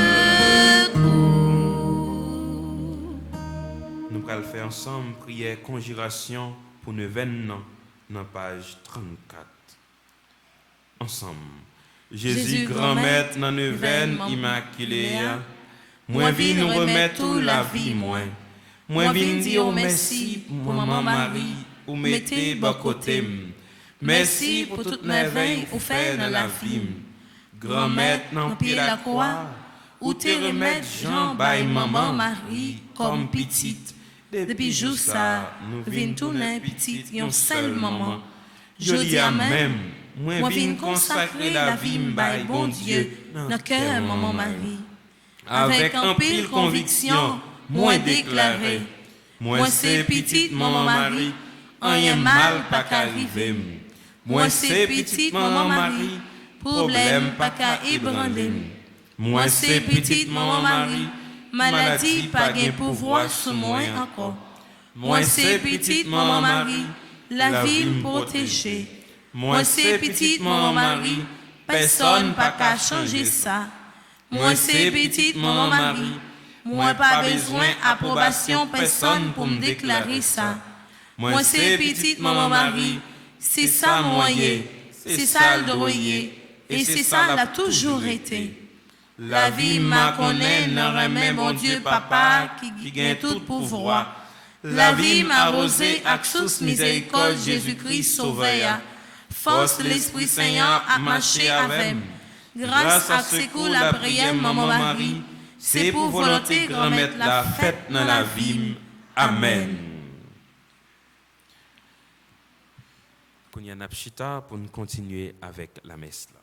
nous allons faire ensemble prière conjuration pour nous venir dans page 34. Ensemble. Jésus, grand maître, dans nos veines immaculées, moi vine nous remettre toute la vie, moi vine dire merci pour maman Marie, ou mettez bon côté. Merci pour toute merveille ou fait dans la vie. Grand maître, dans pied la croix, ou te remettre Jean by maman Marie comme petite. Depuis jour ça, nous vine tourner petite, yon seul maman. Je dis à même, moi vine consacrer la vie by bon Dieu dans cœur maman Marie. Avec un pile conviction, moi déclaré, moi c'est petite maman Marie, rien mal pas qu'arriver. Moi c'est petite maman Marie, problème pas qu'à ébranler. Moi c'est petite maman Marie, maladie pas gain pouvoir sur moi encore. Moi c'est petite maman Marie, la vie me protéger. Moi c'est petite maman Marie, personne pas qu'à changer ça. Moi c'est petite maman Marie, moi pas besoin approbation personne pour me déclarer ça. Moi c'est petite maman Marie, c'est ça moyen, c'est ça le droyer, et c'est ça l'a toujours été. La vie m'a connaît, n'aurait même mon Dieu papa qui gagne tout pouvoir. La vie m'a rosé avec sous miséricorde Jésus-Christ sauveur. Force de l'Esprit Saint à marcher avec. Grâce à ce coup la prière maman Marie, c'est pour volonté grand-mère la fête dans la vie. Amen. Kounia Napchita pour nous continuer avec la messe là.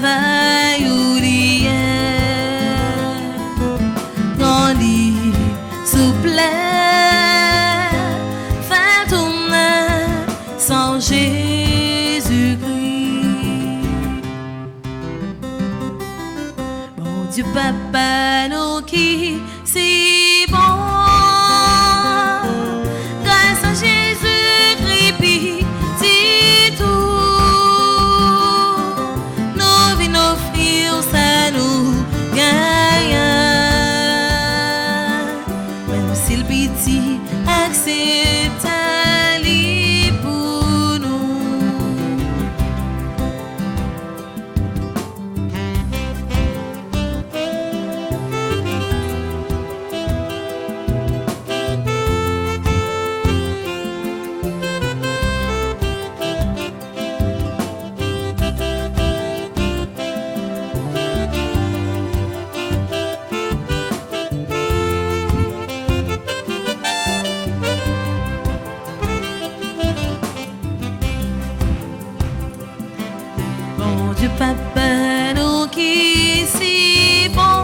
travail ou lié, grandit, souple, fait tourner sans Jésus-Christ. Bon Dieu, Papa, nous qui si bon, grâce à Jésus-Christ, petit tout, nous venons offrir ça nous gagne, même si le petit accepte Ali pour nous. Bon Dieu, Papa, nous qui si bon,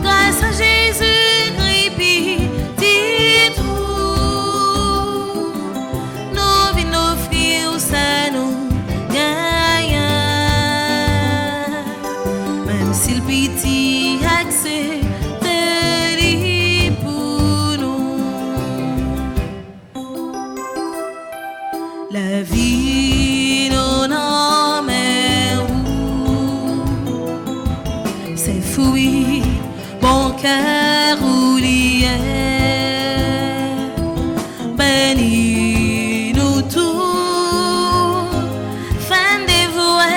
grâce à Jésus-Christ, petit tout, nous venons offrir ça nous gagne, même si le petit accepte lui pour nous. La vie non emmène où c'est fouillé, bon cœur oublié, bénis nous tous, fin dévoué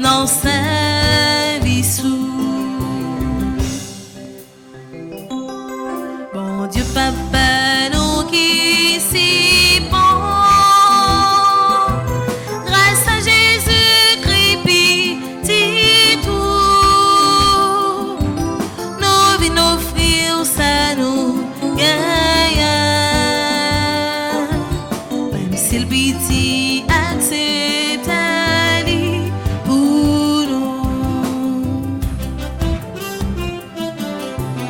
dans sa vie sous. Bon Dieu, Papa, nous qui si bon, grâce à Jésus-Christ, petit tout, nous venons offrir ça nous gagne, même si le petit accepte Ali pour nous.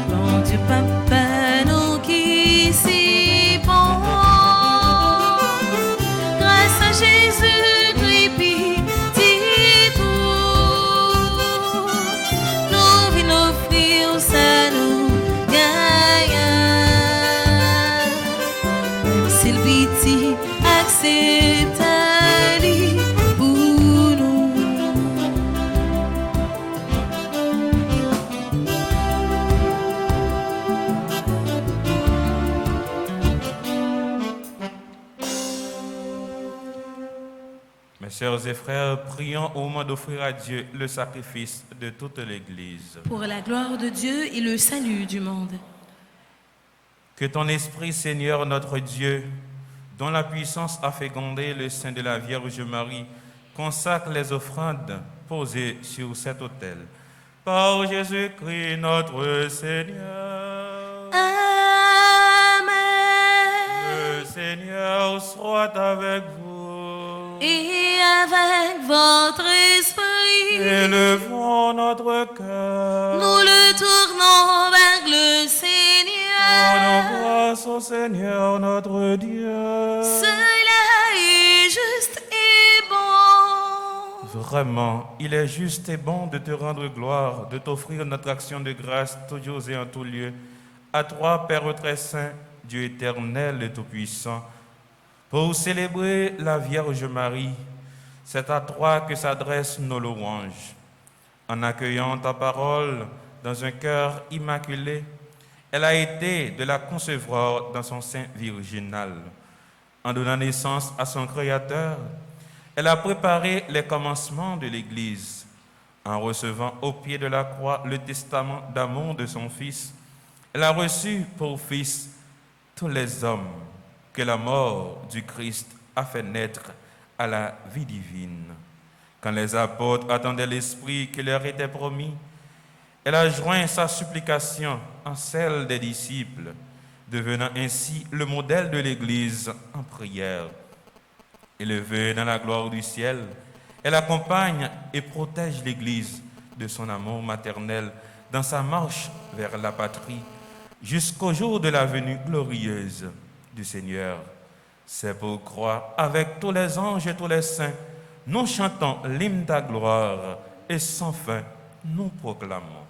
Bon Dieu, Papa, nous qui si bon, grâce à Jésus-Christ, petit tout, nous venons offrir ça nous gagne, même si le petit accepte Ali pour nous. Mes sœurs et frères, prions au moment d'offrir à Dieu le sacrifice de toute l'Église. Pour la gloire de Dieu et le salut du monde. Que ton esprit, Seigneur notre Dieu, dont la puissance a fécondé le sein de la Vierge Marie, consacre les offrandes posées sur cet autel. Par Jésus-Christ notre Seigneur. Amen. Le Seigneur soit avec vous. Et avec votre esprit, Élevons notre cœur. nous le tournons vers le Seigneur. Rendons grâce au Seigneur notre Dieu. Cela est juste et bon. Vraiment, il est juste et bon de te rendre gloire, de t'offrir notre action de grâce toujours et en tout lieu. À toi, Père très saint, Dieu éternel et tout-puissant, pour célébrer la Vierge Marie, c'est à toi que s'adressent nos louanges. En accueillant ta parole dans un cœur immaculé, elle a été de la concevoir dans son sein virginal. En donnant naissance à son Créateur, elle a préparé les commencements de l'Église. En recevant au pied de la croix le testament d'amour de son Fils, elle a reçu pour fils tous les hommes que la mort du Christ a fait naître à la vie divine. Quand les apôtres attendaient l'Esprit qui leur était promis, elle a joint sa supplication en celle des disciples, devenant ainsi le modèle de l'Église en prière. Élevée dans la gloire du ciel, Elle accompagne et protège l'Église de son amour maternel dans sa marche vers la patrie jusqu'au jour de la venue glorieuse du Seigneur. C'est pourquoi, avec tous les anges et tous les saints, nous chantons l'hymne ta gloire et sans fin nous proclamons.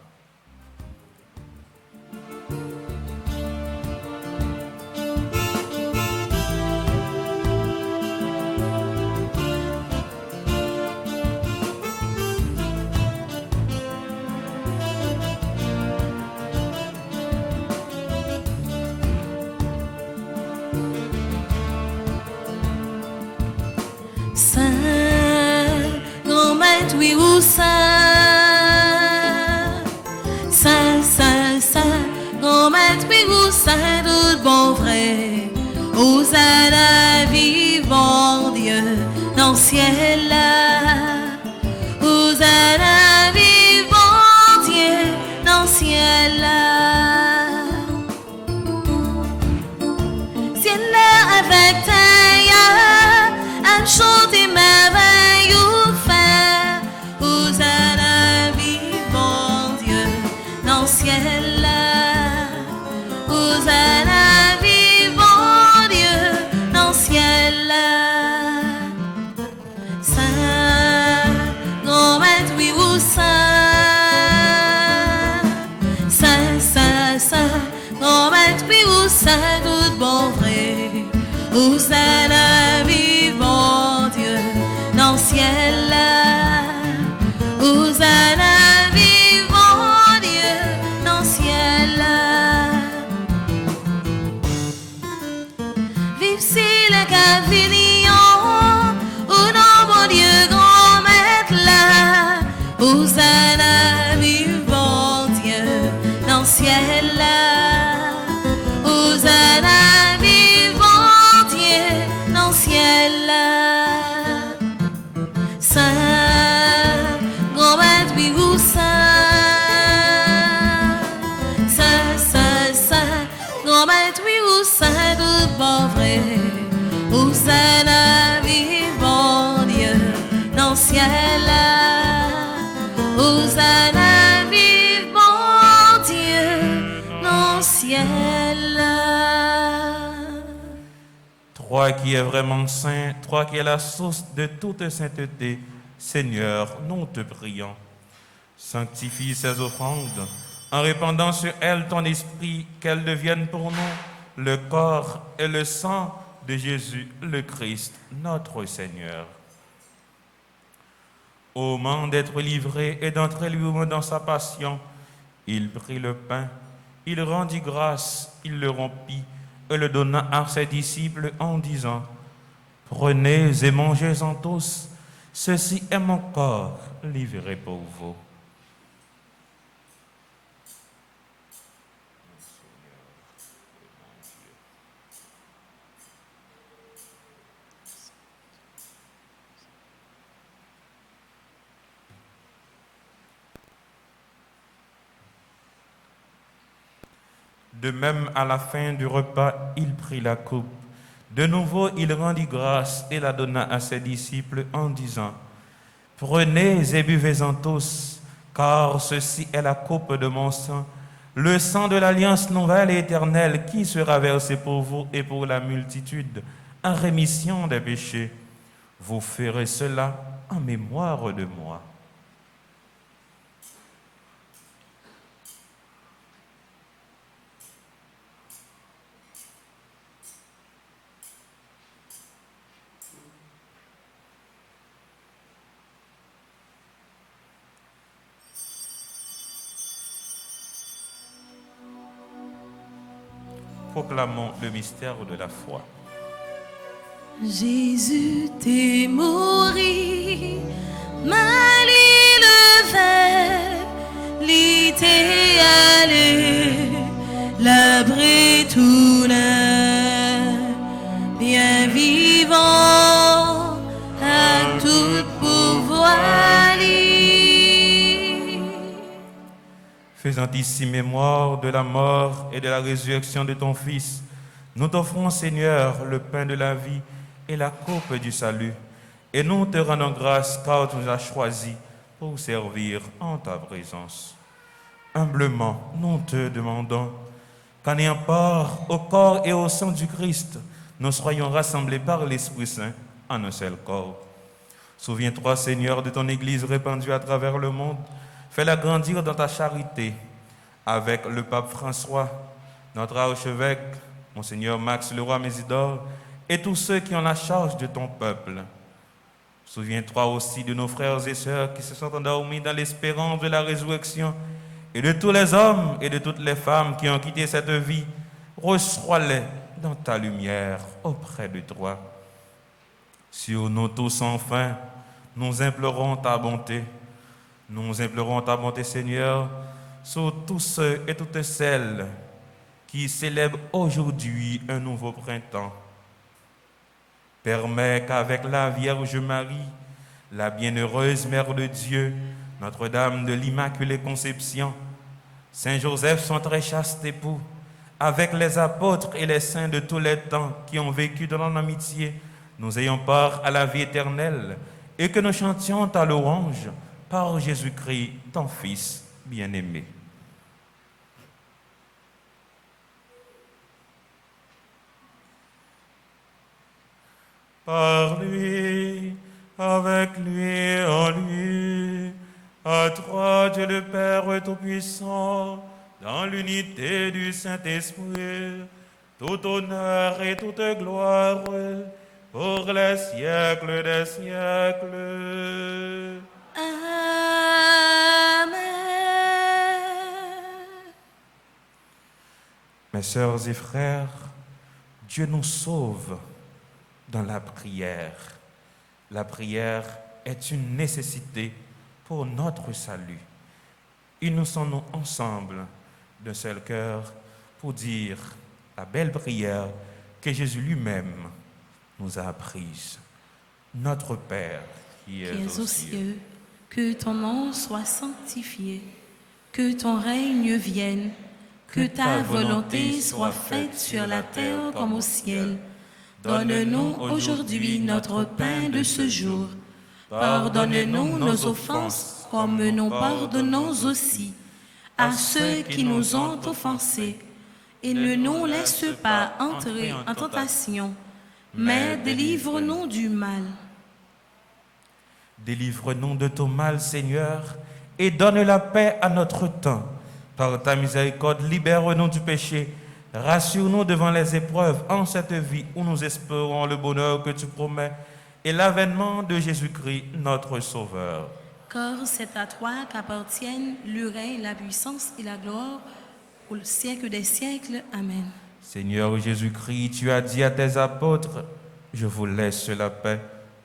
Saint, grand maître, oui ou saint, saint, saint, saint, grand maître, oui ou saint, tout bon vrai, aux la vivant Dieu dans le ciel là, aux la vivant Dieu dans le ciel là, ciel là avec ta chanter merveille ou faire, vous à la vivant Dieu dans le ciel là, vous à la vivant Dieu dans le ciel là. Saint, grand maître, oui ou saint, saint, saint, saint, grand maître, oui ou saint, tout bon vrai, vous à la vivant Dieu dans le ciel là, vous à la vivant Dieu dans le ciel là. Vive si le cavillon, au nom mon Dieu grand maître là, vous à la vivant Dieu dans le ciel là, vous à la vivant Dieu dans le ciel là. Saint, grand maître, oui ou saint, saint, saint, saint, grand maître, oui ou saint, tout bon vrai, où saint la vivant Dieu dans le ciel là, où saint la vivant Dieu dans le ciel là. Toi qui es vraiment saint, toi qui es la source de toute sainteté, Seigneur, nous te prions. Sanctifie ces offrandes en répandant sur elles ton esprit, qu'elles deviennent pour nous le corps et le sang de Jésus le Christ, notre Seigneur. Au moment d'être livré et d'entrer lui-même dans sa passion, il prit le pain, il rendit grâce, il le rompit et le donna à ses disciples en disant : Prenez et mangez-en tous, ceci est mon corps livré pour vous. De même, à la fin du repas, il prit la coupe. De nouveau, il rendit grâce et la donna à ses disciples en disant : Prenez et buvez-en tous, car ceci est la coupe de mon sang, le sang de l'alliance nouvelle et éternelle qui sera versé pour vous et pour la multitude en rémission des péchés. Vous ferez cela en mémoire de moi. Proclamons le mystère de la foi. Jésus t'est mort, mal le fait, l'ité allé, l'abré tout neuf, bien vivant, à tout pouvoir. Faisant ici mémoire de la mort et de la résurrection de ton Fils, nous t'offrons, Seigneur, le pain de la vie et la coupe du salut, Et nous te rendons grâce car tu nous as choisis pour servir en ta présence. Humblement, nous te demandons qu'en ayant part au corps et au sang du Christ, nous soyons rassemblés par l'Esprit Saint en un seul corps. Souviens-toi, Seigneur, de ton Église répandue à travers le monde. Fais-la grandir dans ta charité avec le pape François, notre archevêque, Monseigneur Max Leroy Mésidor, et tous ceux qui ont la charge de ton peuple. Souviens-toi aussi de nos frères et sœurs qui se sont endormis dans l'espérance de la résurrection et de tous les hommes et de toutes les femmes qui ont quitté cette vie. Reçois-les dans ta lumière auprès de toi. Sur nous tous enfin, nous implorons ta bonté. Nous implorons ta bonté, Seigneur, sur tous ceux et toutes celles qui célèbrent aujourd'hui un nouveau printemps. Permets qu'avec la Vierge Marie, la bienheureuse Mère de Dieu, Notre-Dame de l'Immaculée Conception, Saint Joseph, son très chaste époux, avec les apôtres et les saints de tous les temps qui ont vécu dans l'amitié, nous ayons part à la vie éternelle et que nous chantions ta louange par Jésus-Christ, ton Fils bien-aimé. Par lui, avec lui, en lui, à toi, Dieu le Père Tout-Puissant, dans l'unité du Saint-Esprit, tout honneur et toute gloire pour les siècles des siècles. Amen. Mes sœurs et frères, Dieu nous sauve dans la prière. La prière est une nécessité pour notre salut. Unissons-nous ensemble d'un seul cœur pour dire la belle prière que Jésus lui-même nous a apprise. Notre Père qui es aux cieux, que ton nom soit sanctifié, que ton règne vienne, que ta volonté soit faite sur la terre comme au ciel. Donne-nous aujourd'hui notre pain de ce jour. Pardonne-nous nos offenses, comme nous pardonnons aussi à ceux qui nous ont offensés. Et ne nous laisse pas entrer en tentation, mais délivre-nous du mal. Délivre-nous de tout mal, Seigneur, et donne la paix à notre temps. Par ta miséricorde, libère-nous du péché. Rassure-nous devant les épreuves en cette vie où nous espérons le bonheur que tu promets et l'avènement de Jésus-Christ, notre Sauveur. Car c'est à toi qu'appartiennent le règne, la puissance et la gloire au siècle des siècles. Amen. Seigneur Jésus-Christ, tu as dit à tes apôtres, « Je vous laisse la paix,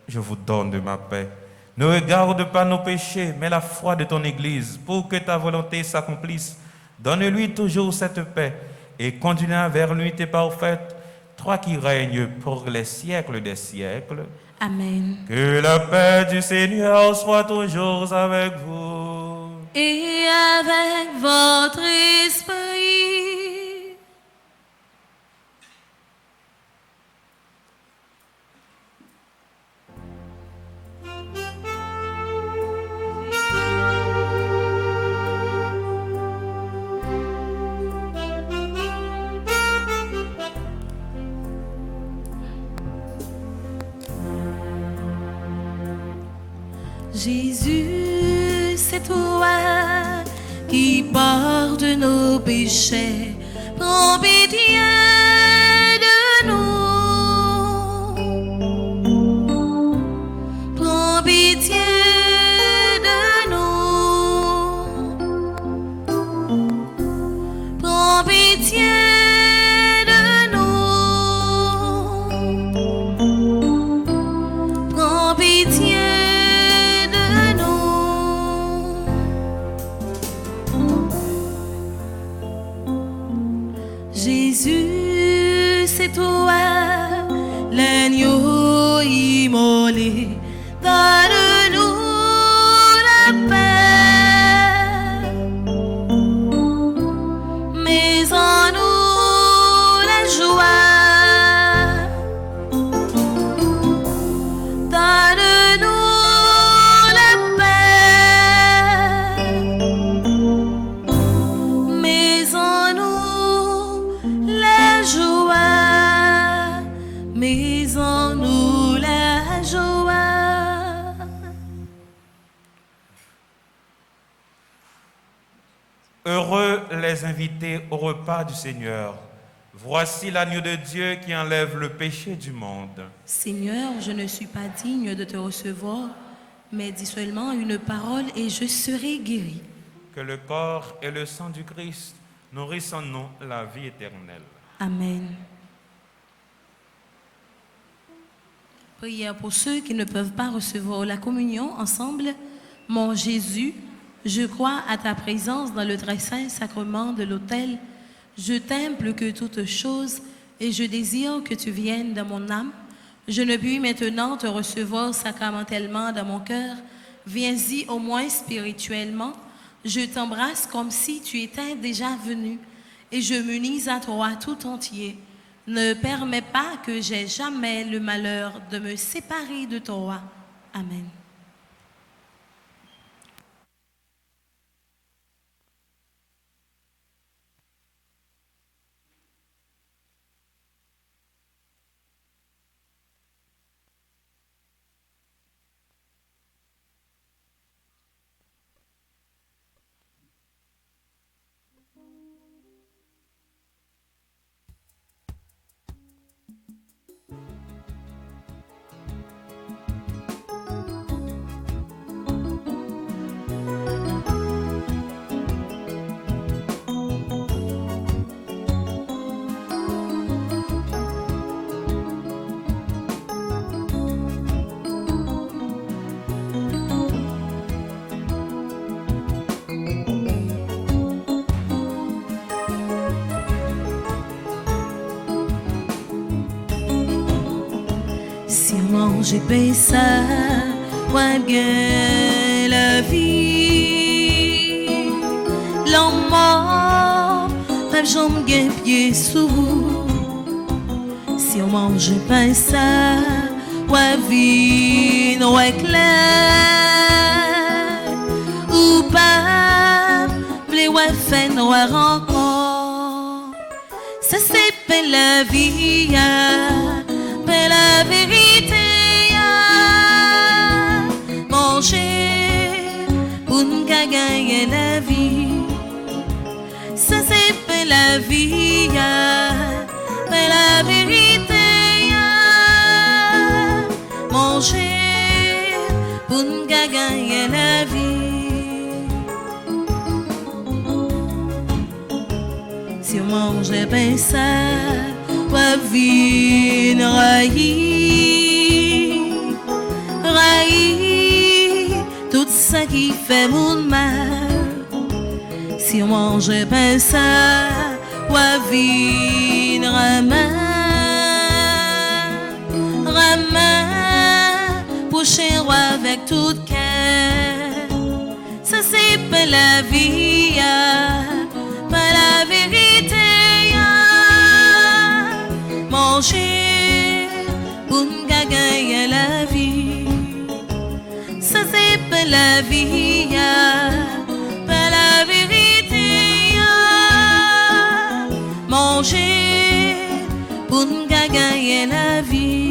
je vous donne de ma paix. Ne regarde pas nos péchés, mais la foi de ton Église, pour que ta volonté s'accomplisse. Donne-lui toujours cette paix, et conduis-la vers l'unité parfaite, toi qui règnes pour les siècles des siècles. » Amen. Que la paix du Seigneur soit toujours avec vous. Et avec votre esprit. Jésus, c'est toi qui portes nos péchés. Prends pitié de nous. Prends pitié de nous. Prends pitié de nous. Prends pitié. Jésus, brisons-nous la joie. Heureux les invités au repas du Seigneur. Voici l'agneau de Dieu qui enlève le péché du monde. Seigneur, je ne suis pas digne de te recevoir, mais dis seulement une parole et je serai guéri. Que le corps et le sang du Christ nourrissent en nous la vie éternelle. Amen. Prière pour ceux qui ne peuvent pas recevoir la communion ensemble. Mon Jésus, je crois à ta présence dans le très saint sacrement de l'autel. Je t'aime plus que toute chose et je désire que tu viennes dans mon âme. Je ne puis maintenant te recevoir sacramentellement dans mon cœur. Viens-y au moins spirituellement. Je t'embrasse comme si tu étais déjà venu et je m'unis à toi tout entier. Ne permets pas que j'aie jamais le malheur de me séparer de toi. Amen. Sûrement j'ai payé ça, ouais bien la vie. L'homme mort, même j'en gagne pied sous. Sûrement j'ai payé ça, ouais vie, ouais clair. Ou pas, les ouais fait noir encore. Ça c'est pas la vie, mais la vérité, manger pour nous gagner la vie. Ça c'est pas la vie, mais la vérité, manger pour nous gagner la vie. Si on mange bien ça, va vine raï, tout ça qui fait mon mal. Si on mange pas ça, va vine ramin, prochain roi avec tout cœur. Ça c'est pas la vie, pas la vérité. Manger pour nous gagner la vie. Ça c'est pas la vie, pas la vérité. Manger pour nous gagner la vie.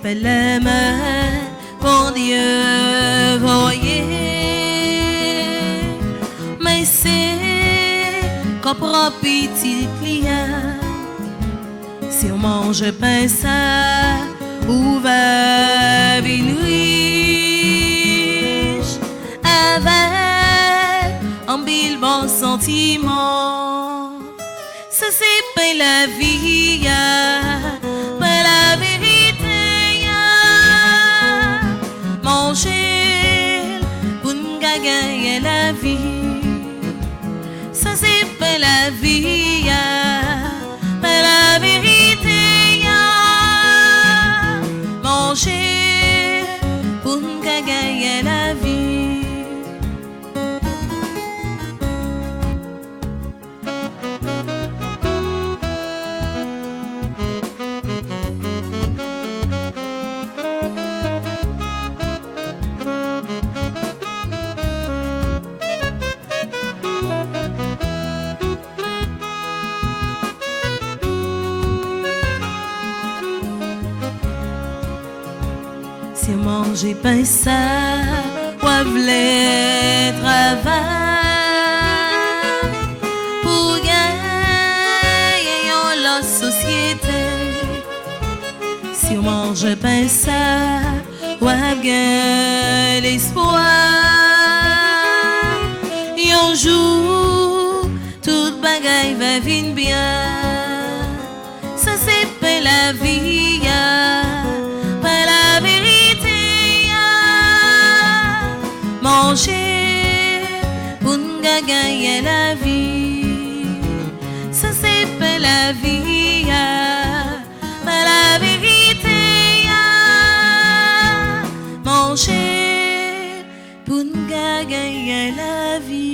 Pas la main pour Dieu voyez, mais c'est qu'on prend petit client. Si on mange pas ça, où va vivre riche avec un mille bons sentiments. Ça c'est pas la vie, pas la vérité. Manger pour nous gagner la vie. Ça c'est pas la vie, pas la vérité. manger pour nous gagner la vie. Si manger pain ça, ou v'lait travail pour gagner la société. Si on mange pain ça, ou gagner l'espoir. Un jour, toute bagaille va venir bien. Ça c'est pas la vie, pas la vérité. Manger pour nous gagner la vie. Ça c'est pas la vie, pas la vérité. Manger pour nous gagner la vie.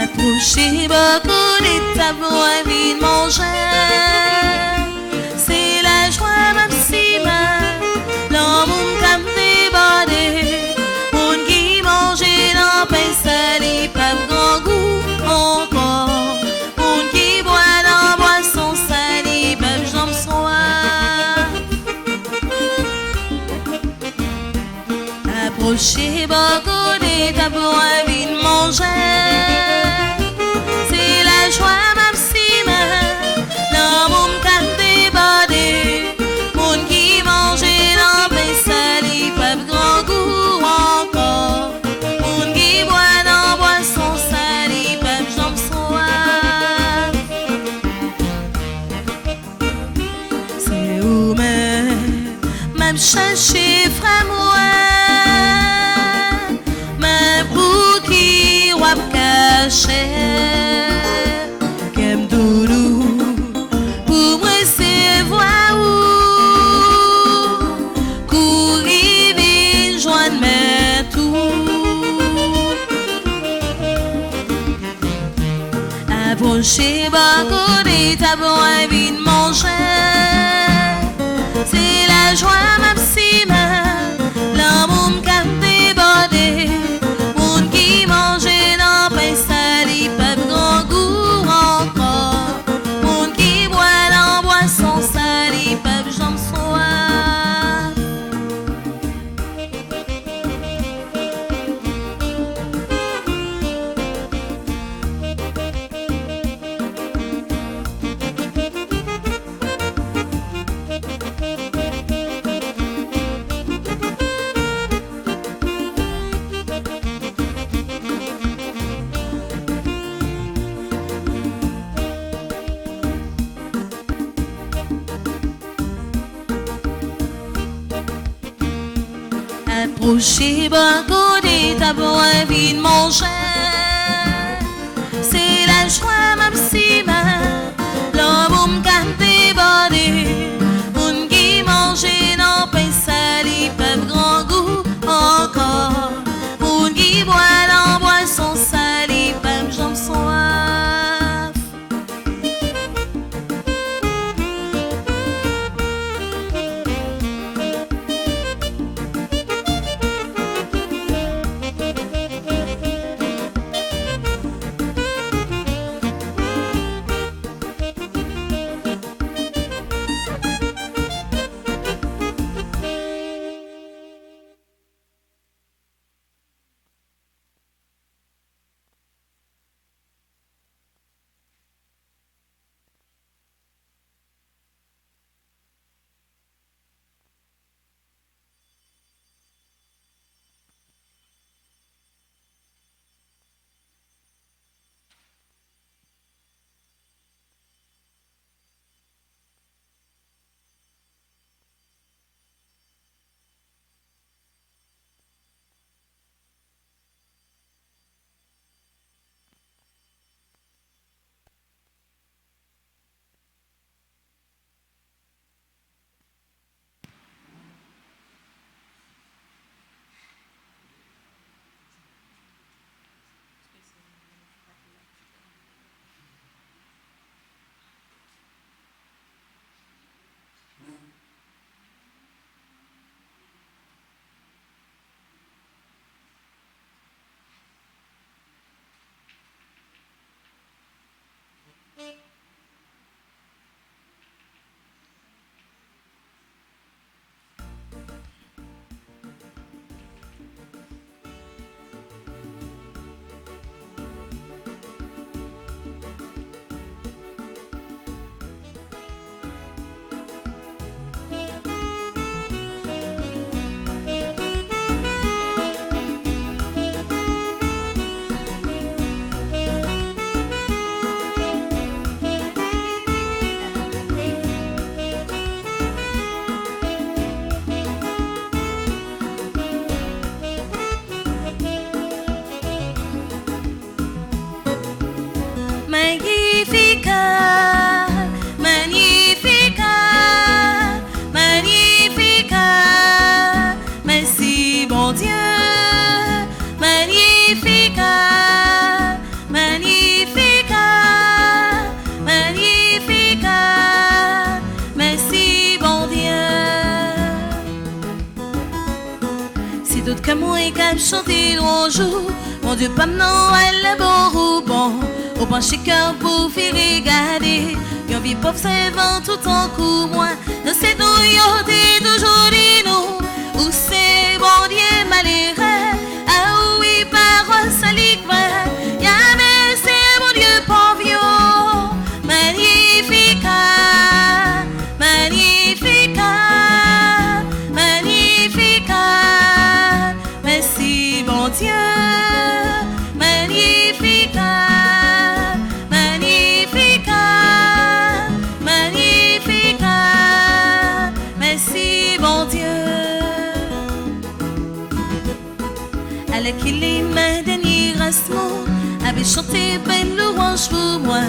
Approchez beaucoup des tableaux à vide manger. C'est la joie maximale. L'amour comme débordé. Moun qui mange dans pain salé, pas grand goût encore. Moun qui boit dans boisson salée, pas jambe soif. Approchez beaucoup des tableaux à vide manger. C'est la joie maximale, l'amour quand débordé. Moun qui mange dans pain salé, pas grand goût encore. Moun qui boit dans boisson salée, pas jambe soif. C'est où même chercher frère moi, même pour qui wap caché. Kem doudou pour moi c'est voir où courir vin joindre mes tout. Approchez beaucoup des tableaux à vin manger. C'est la joie maximale, l'amour quand débordé. Moun qui mange dans pain salé, pas grand goût encore. Moun qui boit dans boisson salée, pas jambe soif. Approchez beaucoup des tableaux à vide manger. C'est la joie maximale, l'amour quand débordé. Moun qui mange dans pain salé, pas grand goût encore. Moun qui boit dans boisson salée, pas jambe soif. Magnificat, Magnificat, Magnificat, merci bon Dieu. Si d'autres que moi et qu'à chanter bonjour, mon Dieu pas non elle est bon ou bon, au penché cœur pour faire regarder, yon vie pauvre c'est vent tout en coup moi, dans cette nouillot t'es toujours dit nous, où c'est bon Dieu malheureux, ah oui parole salique vrai, y'a mais c'est bon Dieu pauvre, Magnificat, Magnificat, Magnificat, merci bon Dieu, Magnificat, Magnificat, Magnificat, merci bon Dieu. Alors qu'il est ma dernière asmo, avait chanté belle louange pour moi,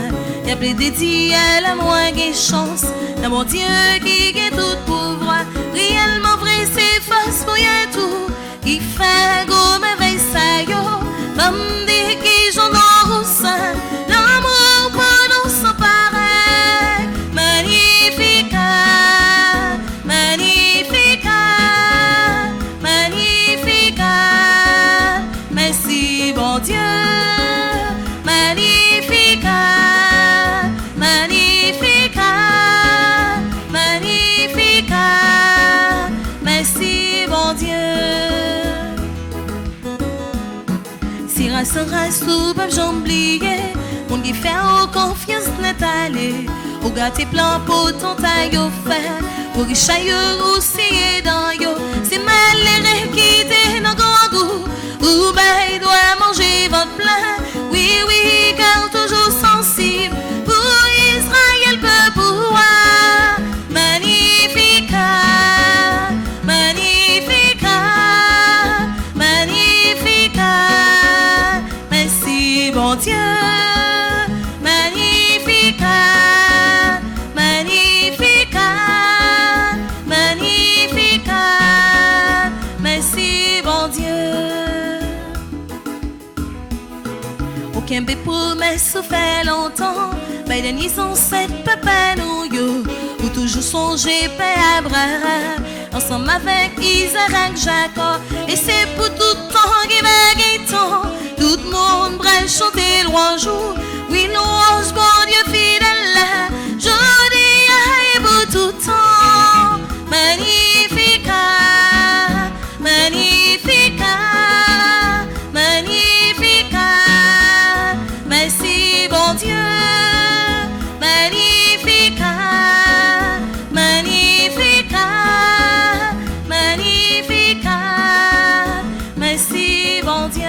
y a plaidé dit à la moi gain chance, dans mon Dieu qui gagne tout pouvoir, réellement vrai c'est face pour y tout, qui fait go merveille ça yo, femme des qui j'en ai sein, l'amour pour nous sans pareil, Magnificat, Magnificat, Magnificat, merci bon Dieu, Magnificat, Magnificat, Magnificat, merci bon Dieu. Si race en race ou pas j'oublier, mon qui fait confiance n'est allé, au gars tes plans pour ton taille au fer, pour y chailler aussi dans yo, c'est malheureux qui t'est dans grand goût, ou ben il doit manger votre plein, oui oui car toujours sensible, pour Israël peut pouvoir, Magnificat, Magnificat, Magnificat, merci bon Dieu, Magnificat, Magnificat, Magnificat, merci bon Dieu. Aucun bé promesse fait longtemps, mais les nids sont sept papa nous yo, ou toujours songer Père Abraham, ensemble avec Isaac, Jacob, et c'est pour tout temps qui va temps, tout le monde brille chanter louange, oui louange bon Dieu fidèle, jodi et pour tout temps, Magnificat, Magnificat, Magnificat, merci bon Dieu, Magnificat, Magnificat, Magnificat, merci bon Dieu.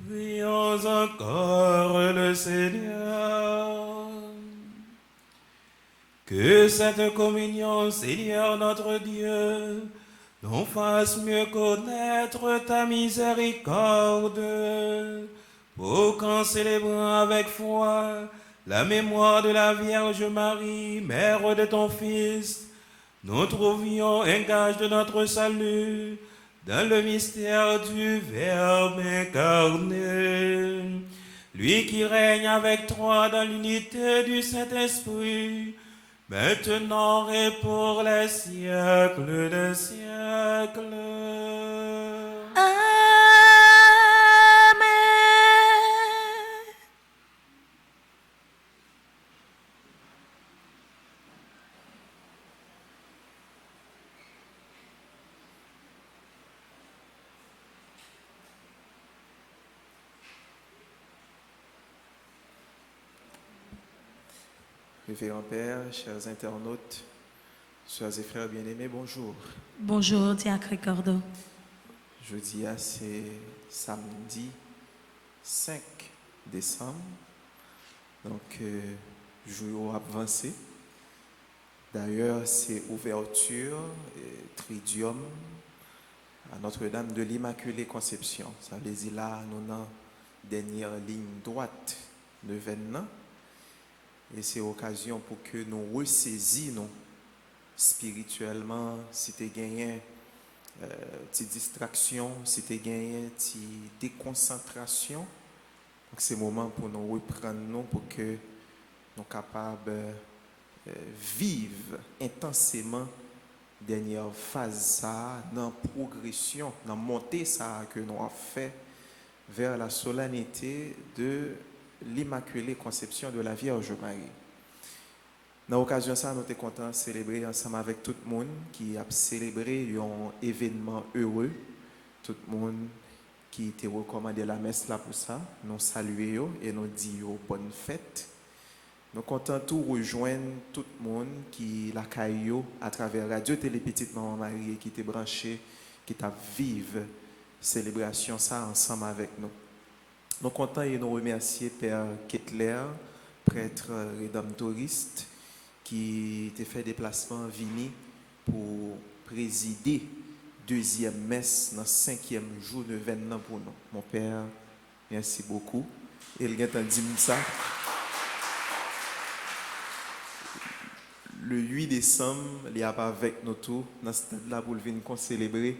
Prions encore le Seigneur. Que cette communion, Seigneur notre Dieu, nous fasse mieux connaître ta miséricorde, pour qu'en célébrant avec foi la mémoire de la Vierge Marie, mère de ton Fils, nous trouvions un gage de notre salut dans le mystère du Verbe incarné, lui qui règne avec toi dans l'unité du Saint-Esprit, maintenant et pour les siècles des siècles. Amen. Révérend Père, chers internautes, Sœurs et frères bien-aimés, bonjour. Bonjour, Diacre Ricardo. Jeudi, c'est samedi 5 décembre. Donc, jour avancé. D'ailleurs, c'est ouverture, Tridium à Notre-Dame de l'Immaculée Conception. Ça veut dire là, nous avons dernière ligne droite de l'événement. Et c'est l'occasion pour que nous ressaisissions spirituellement, si tu as gagné petite distraction, si tu as gagné petite déconcentration. Donc c'est le moment pour nous reprendre nous pour que nous soyons capables de vivre intensément dernière phase ça, dans la progression, dans la montée ça que nous avons fait vers la solennité de l'Immaculée Conception de la Vierge Marie. Dans l'occasion ça, nous sommes contents de célébrer ensemble avec tout le monde qui a célébré un événement heureux. Tout le monde qui t'a recommandé la messe là pour ça. Nous saluons et nous disons bonne fête. Nous sommes contents de tout rejoindre tout le monde qui l'a caillou à travers Radio Télé Petite Maman Marie et qui t'est branché, qui t'a vive célébration ça ensemble avec nous. Nous sommes contents et nous remercier Père Kettler, prêtre rédemptoriste, qui t'a fait déplacement vini pour présider deuxième messe dans le 5e jour de l'événement pour nous. Mon Père, merci beaucoup. Et il y a dit ça. Le 8 décembre, il y a pas avec nous tous dans ce stade-là pour venir célébrer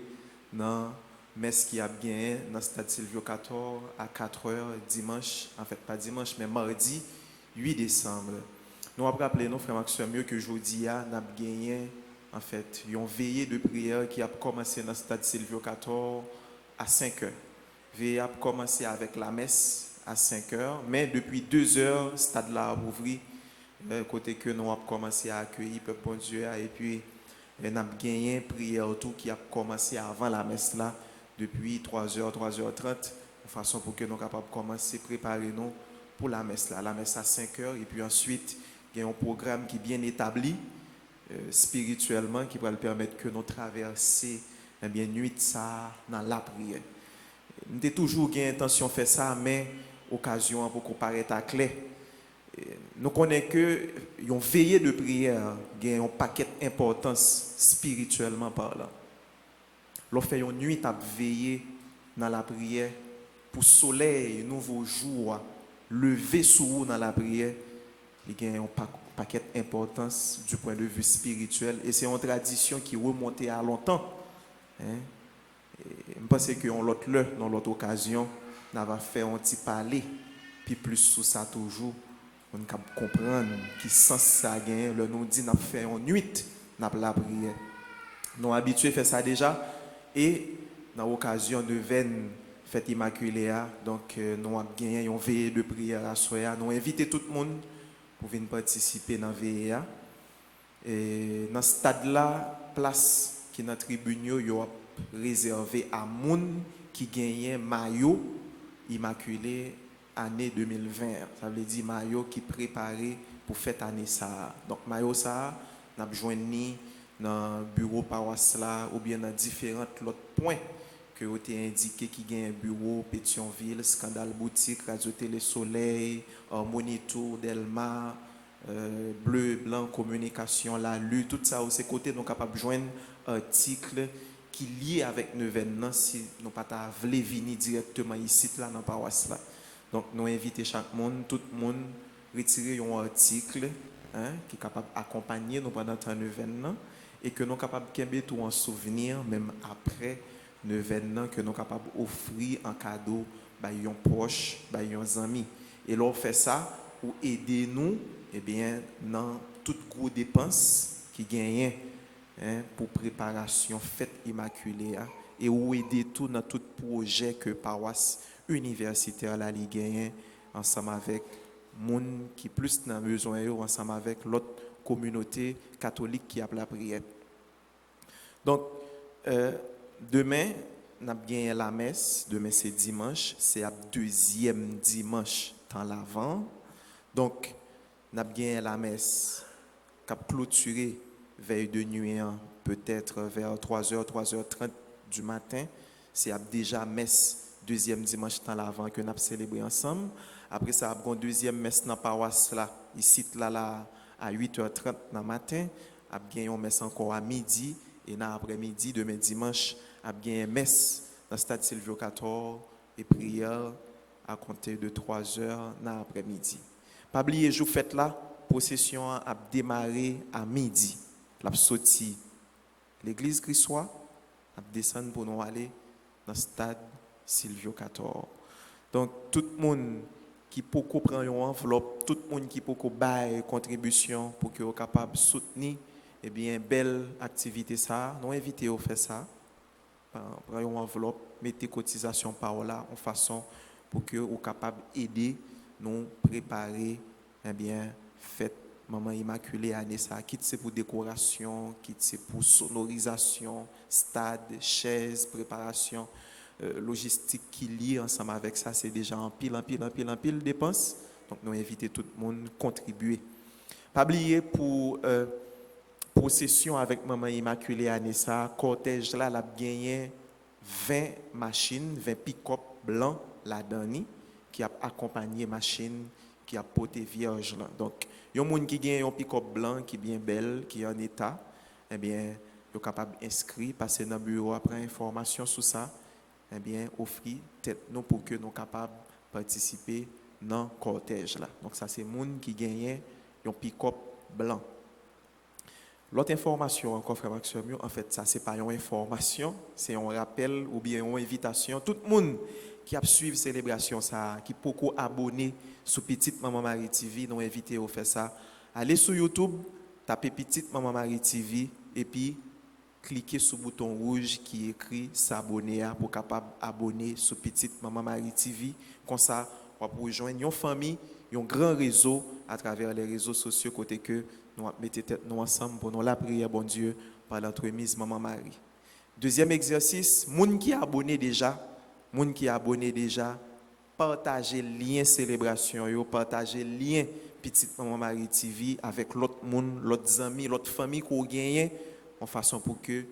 dans messe qui a gagné dans le stade Silvio 14 à 4h dimanche, en fait pas dimanche mais mardi 8 décembre. Nous avons rappelé nos frères Maxime mieux que jeudi a n'a gagné en fait une veillée de prière qui a commencé dans le stade Silvio 14 à 5h. Veillée a commencé avec la messe à 5h, mais depuis 2h le stade là a ouvert côté que nous avons commencé à accueillir peuple bon Dieu et puis nous avons gagné prière tout qui a commencé avant la messe là depuis 3h 3h30 de façon pour que nous soyons capables de commencer à préparer nous pour la messe là, la messe à 5h et puis ensuite il y a un programme qui est bien établi spirituellement qui va permettre que nous traversions nuit ça dans la prière. Nous avons toujours eu intention de faire ça mais occasion pour qu'on paraisse à clé. Nous connaissons que une veillée de prière a un paquet d'importance spirituellement parlant. L'on fait une nuit à veiller dans la prière pour soleil, nouveau jour, lever sur vous dans la prière. Il y a un paquet d'importance du point de vue spirituel et c'est une tradition qui remonte à longtemps. Je pense que dans l'autre occasion, on va faire un petit parler, puis plus sur ça toujours. On peut comprendre qui sens ça gagne le nous dit n'a fait en nuit n'a la prière nous habitués faire ça déjà et dans l'occasion de veine fête immaculée donc nous avons gagné une veillée de prière à soya nous inviter tout le monde pour venir participer dans veillée et dans ce stade là place qui dans tribune yo réservé à monde qui gagnait maillot immaculé année 2020, ça veut dire maillot qui préparé pour fête année ça. Donc maillot ça, n'a joindre dans bureau paroisse là ou bien dans différents autres points que vous avez indiqué qui gagne un bureau Pétionville, Scandale Boutique, Radio Télé Soleil, Harmonie Tour, Delma, Bleu Blanc Communication, La Lue, tout ça au ces côtés nous capable de joindre article qui lié avec l'événement si nous pas voulons venir directement ici là dans paroisse là. Donc, nous invitons chaque monde, tout le monde, retirer un article qui est capable d'accompagner nous pendant un événement et que nous sommes capables de garder tout en souvenir, même après l'événement, que nous sommes capables d'offrir un cadeau à un proche, à un ami. Et là, on fait ça pour aider nous dans toutes les dépenses qui gagnent pour préparation fête immaculée et ou aider tout dans tout projet que paroisse universitaire la Ligue 1 ensemble avec monde qui plus dans besoin ensemble avec l'autre communauté catholique qui a la prière. Donc demain n'a bien la messe, demain c'est dimanche, c'est le deuxième dimanche dans l'avant. Donc n'a bien la messe qui a clôturé veille de nuit, peut-être vers 3h, 3h30 du matin. C'est déjà messe deuxième dimanche dans l'avant que nous avons célébré ensemble. Après ça, nous avons une deuxième messe dans la paroisse là, ici là, à 8h30 dans le matin. Nous avons une messe encore à midi. Et dans l'après-midi, demain dimanche, nous avons une messe dans le stade Silvio 14 et prière à compter de 3h dans l'après-midi. Pas oublier, je vous faites là, procession a démarré à midi. La sorti l'église Christois, a descendre pour nous aller dans le stade Silvio 14. Donc, tout le monde qui peut prendre une enveloppe, tout le monde qui peut bailler contribution pour que soit capable de soutenir, eh bien, belle activité ça. Nous invitons à faire ça. Prenez une enveloppe, mettez cotisation par là, en façon pour que soit capable d'aider nous préparer, eh bien, fête Maman Immaculée année ça. Quitte c'est pour décoration, quitte c'est pour sonorisation, stade, chaises, préparation. Logistique qui lie ensemble avec ça, c'est déjà en pile dépenses. Donc, nous invitons tout le monde à contribuer. Pas oublier pour procession avec Maman Immaculée à Nessa, cortège là, a gagné 20 machines, 20 pick-up blancs là-dedans, qui a accompagné machine qui a porté vierge là. Donc, il y a un monde qui gagne un pick-up blanc qui est bien belle, qui est en état, eh bien, il est capable d'inscrire, passer dans le bureau après information sur ça. Eh bien, offrir tête nous pour que nous soyons capables de participer dans le cortège là. Donc ça c'est les gens qui gagnent un pick-up blanc. L'autre information encore frère Maxime, en fait ça c'est pas une information, c'est un rappel ou bien une invitation. Tout le monde qui a suivi la célébration ça, qui peut abonner sur Petite Maman Marie TV, nous inviter à faire ça. Allez sur YouTube, tapez Petite Maman Marie TV et puis cliquez sur le bouton rouge qui écrit s'abonner pour capable abonner sur Petite Maman Marie TV. Comme ça, on peut rejoindre une famille, un grand réseau à travers les réseaux sociaux côté que nous mettons tête nous ensemble pour nous la prière, bon Dieu, par l'entremise Maman Marie. Deuxième exercice, moun qui abonné déjà, partagez le lien célébration, partagez le lien Petite Maman Marie TV avec l'autre monde, l'autre amis, l'autre famille qu'on gagne. En façon pour que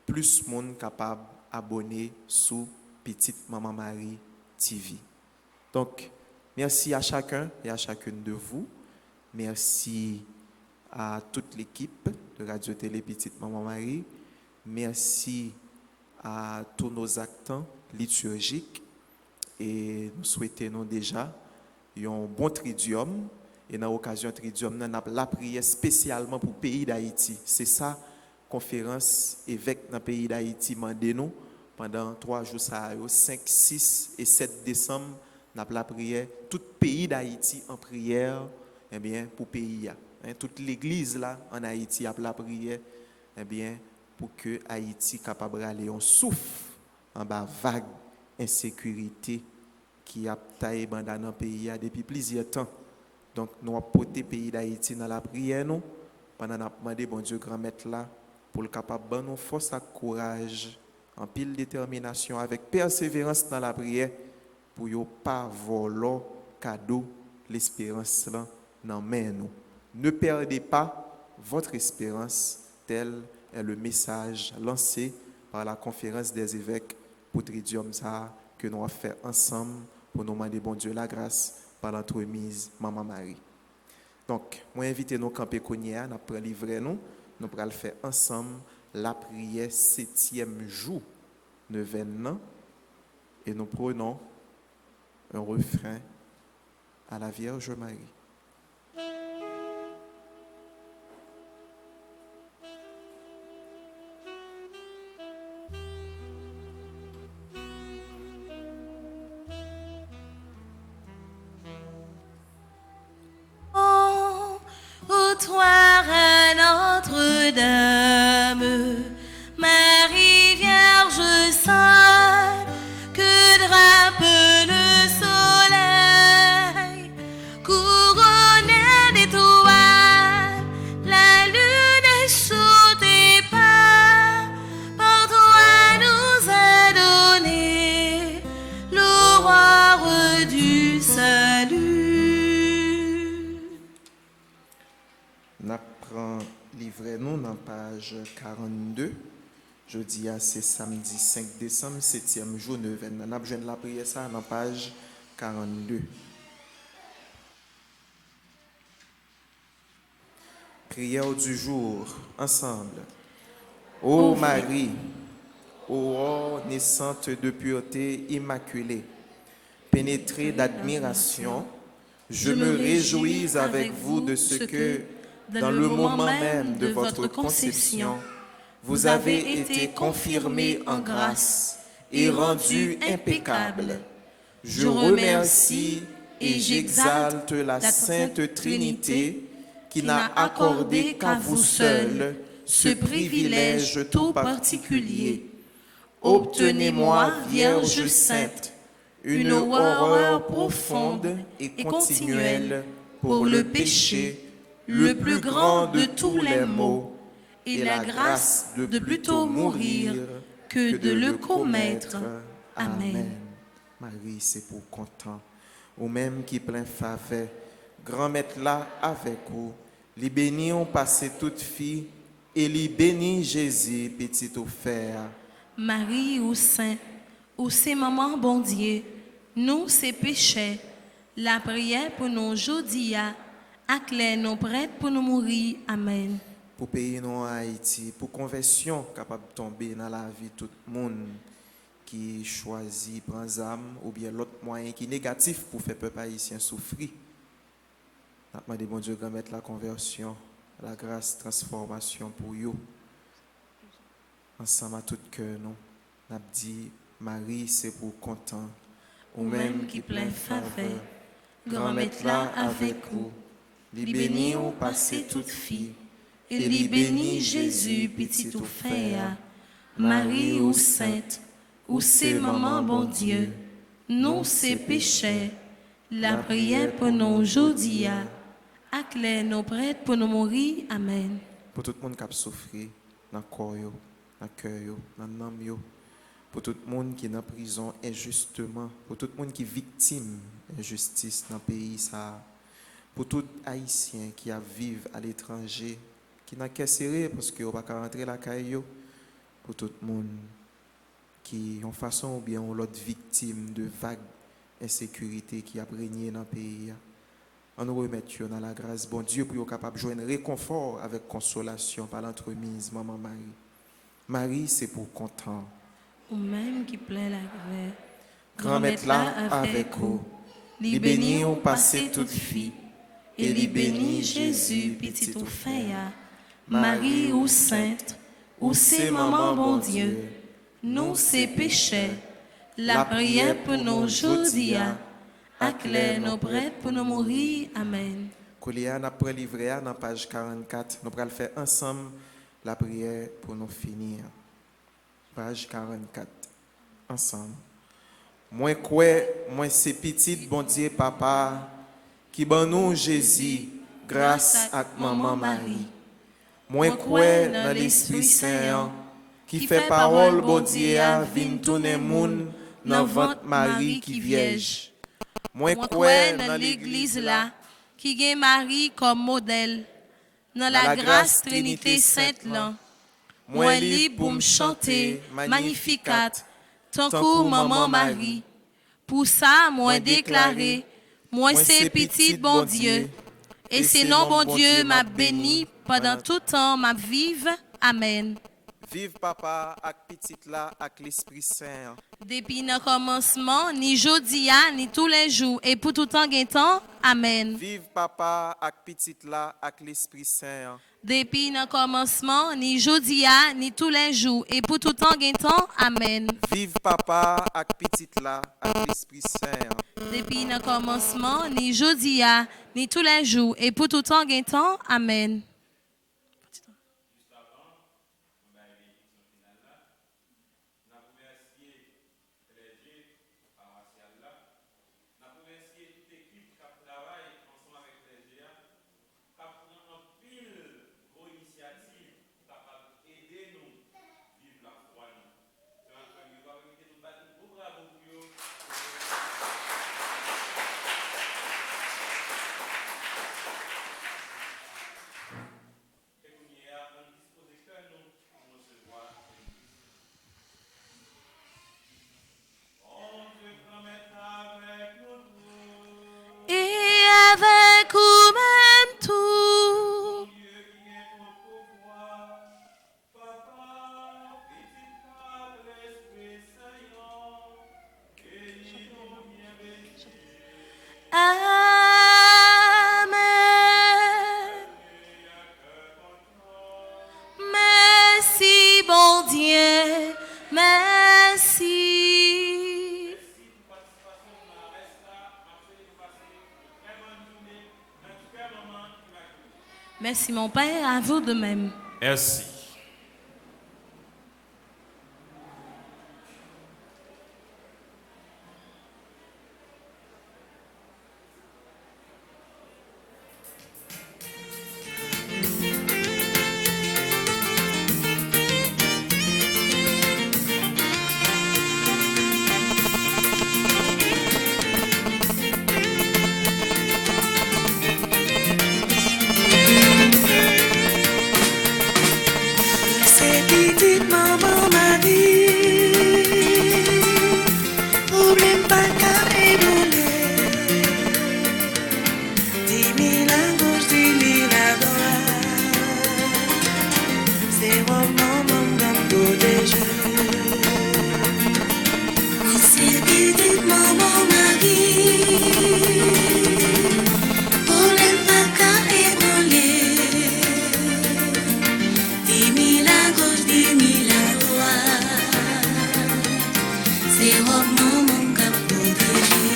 plus de monde capable abonner sur Petite Maman Marie TV. Donc, merci à chacun et à chacune de vous. Merci à toute l'équipe de Radio Télé Petite Maman Marie. Merci à tous nos acteurs liturgiques. Et nous souhaitons déjà un bon tridium. Et dans l'occasion tridium, nous avons la prière spécialement pour le pays d'Haïti. C'est ça. Conférence évêque dans le pays d'Haïti mandé nous pendant 3 jours, 5, 6 et 7 décembre, nous avons la prière, tout le pays d'Haïti en prière, eh bien, pour le pays. Toute l'église là en Haïti a la prière, eh bien, pour que Haïti capable d'aller en souffle en bas vague insécurité qui a taillé dans le pays depuis plusieurs temps. Donc, nous avons porté le pays d'Haïti dans la prière, nous, pendant nous avons demandé, bon Dieu, grand maître là, pour le capable de nous force et courage, en pile détermination, avec persévérance dans la prière, pour ne pas voler cadeau, l'espérance là, dans main nous. Ne perdez pas votre espérance, tel est le message lancé par la conférence des évêques pour Tridium ça que nous avons fait ensemble pour nous demander bon Dieu la grâce par l'entremise Maman Marie. Donc, moi invite nous camper Kounia, nous prenons livrer nous allons le faire ensemble la prière 7e jour, 9e an, et nous prenons un refrain à la Vierge Marie. Toi, Reine Notre-Dame, Marie Vierge Sainte, que drape le soleil, cours dans page 42. Jeudi, c'est samedi 5 décembre, 7e jour, 9e. On a besoin de la prière ça dans page 42. Prière du jour, ensemble. Ô Marie, ô naissante de pureté immaculée, pénétrée d'admiration, je me réjouis avec vous de ce que, dans le moment même de votre conception, vous avez été confirmée en grâce et rendue impeccable. Je remercie et j'exalte la Sainte Trinité qui n'a accordé qu'à vous seul ce privilège tout particulier. Obtenez-moi, Vierge Sainte, une horreur profonde et continuelle pour le péché, le plus grand de tous les maux, et la grâce de plutôt mourir que de le commettre. Amen. Marie, c'est pour content, ou même qui plein faveur, grand maître là avec vous, les bénis ont passé toute fille, et les bénis Jésus, petit offert. Marie ou Saint, ou c'est maman bon Dieu, nous c'est péchés, la prière pour nous aujourd'hui, acclare nos prêtres pour nous mourir. Amen. Pour payer nous en Haïti, pour conversion capable de tomber dans la vie de tout le monde qui choisit prendre âme ou bien l'autre moyen qui est négatif pour faire peuple haïtien souffrir. Nous demandons bon Dieu de mettre la conversion, la grâce, transformation pour eux. Ensemble à tout cœur, nous avons dit Marie, c'est pour content, ou même qui plein faveur, grand maître là avec vous, les bénis ont passé toute fille, et les bénis Jésus, petit offert. Marie ou Sainte, ou c'est maman bon Dieu, nous c'est péchés, la prière pour nous aujourd'hui, acclare nos prêtres pour nous mourir. Amen. Pour tout le monde qui a souffert dans le corps, dans le cœur, dans l'âme, pour tout le monde qui est en prison injustement, pour tout le monde qui est victime d'injustice dans le pays, ça, pour tout Haïtien qui a vivre à l'étranger, qui n'a qu'à serrer parce qu'il ne va pas rentrer la caillou, pour tout le monde qui en façon ou bien l'autre victime de vagues insécurité qui a régné dans le pays. On nous remet dans la grâce, bon Dieu, pour être capable de joindre réconfort avec consolation par l'entremise, Maman Marie. Marie, c'est pour content. Ou même qui plaît la grève. Grand maître là avec vous. Les bénis ont passé toute fille, et les bénis Jésus, petit offert. Marie ou Sainte, ou c'est maman bon Dieu, nous c'est péchés, la prière pour nous aujourd'hui, acclare nos prêtres pour nous mourir. Amen. Colia n'a pas livré dans page 44. Nous allons faire ensemble la prière pour nous finir. Page 44. Ensemble. Moi c'est petit bon Dieu papa qui ban nous Jésus grâce à maman Marie. Moi dans l'Esprit Saint qui fait parole bon Dieu vient tourner moun dans ventre Marie qui vierge. Moi dans l'église là qui gagne Marie comme modèle dans la grâce Trinité Sainte là. Moi libre pour me chanter Magnificat tant que maman Marie. Pour ça moi déclaré moi c'est petit bon Dieu et c'est non bon Dieu m'a béni pendant tout temps m'a vive. Amen. Vive papa avec petite là avec l'Esprit Saint. Depuis le commencement, ni jodi a, ni tous les jours, et pour tout temps temps. Amen. Vive papa avec petite là avec l'Esprit Saint. Depuis le commencement, ni jodi a, ni tous les jours, et pour tout temps temps. Amen. Vive papa avec petite là avec l'Esprit Saint. Depuis le commencement, ni jodi a, ni tous les jours, et pour tout temps temps. Amen. merci. Merci mon Père, à vous de même. Merci. C'est petite maman m'a dit, problème pas qu'à ébranler. 10 000 à gauche, 10 000 à droite. C'est mon maman m'a protégé. C'est petite maman m'a dit, problème pas qu'à ébranler. 10 000 à gauche, 10 000 à droite. C'est vraiment mon cap protégé.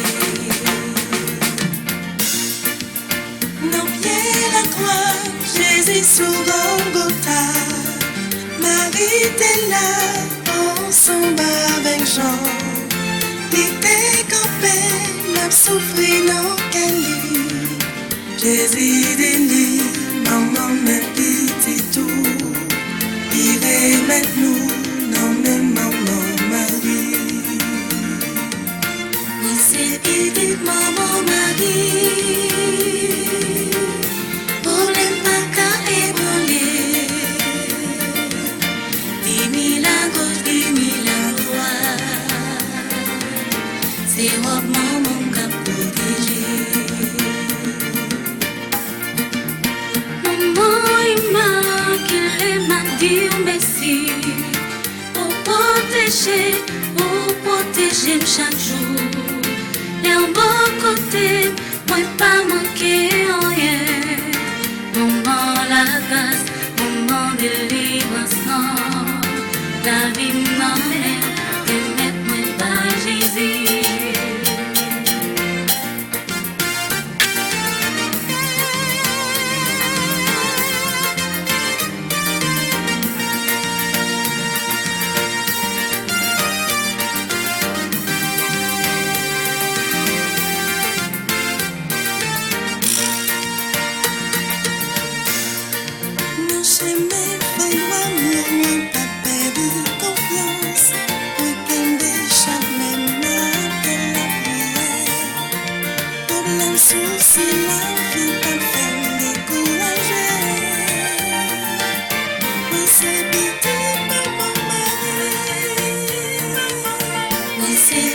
Nos pieds la croix, Jésus sous Golgotha. Marie était là, ensemble avec Jean. Il était campé, n'a souffert dans quel lit. Jésus dit, maman, mais petit tout. Il remet nous dans mes mamans Marie. Oui, c'est petite maman Marie. Problème pas qu'à ébranler. 10 000 à gauche, 10 000 à droite. C'est robe maman qu'a protégé. Maman, il m'a dit merci pour protéger chaque jour. Et en bon côté, moi pas manquer rien. Maman la grâce, maman délivrance, la vie m'en est, et mettre pas Jésus. Nous chemins, fais l'amour, moi pas perdu confiance. Week-end chaque même de la prière. Problème, souci, la vie pas faire décourager. Oui, c'est petit maman Marie. Oui, c'est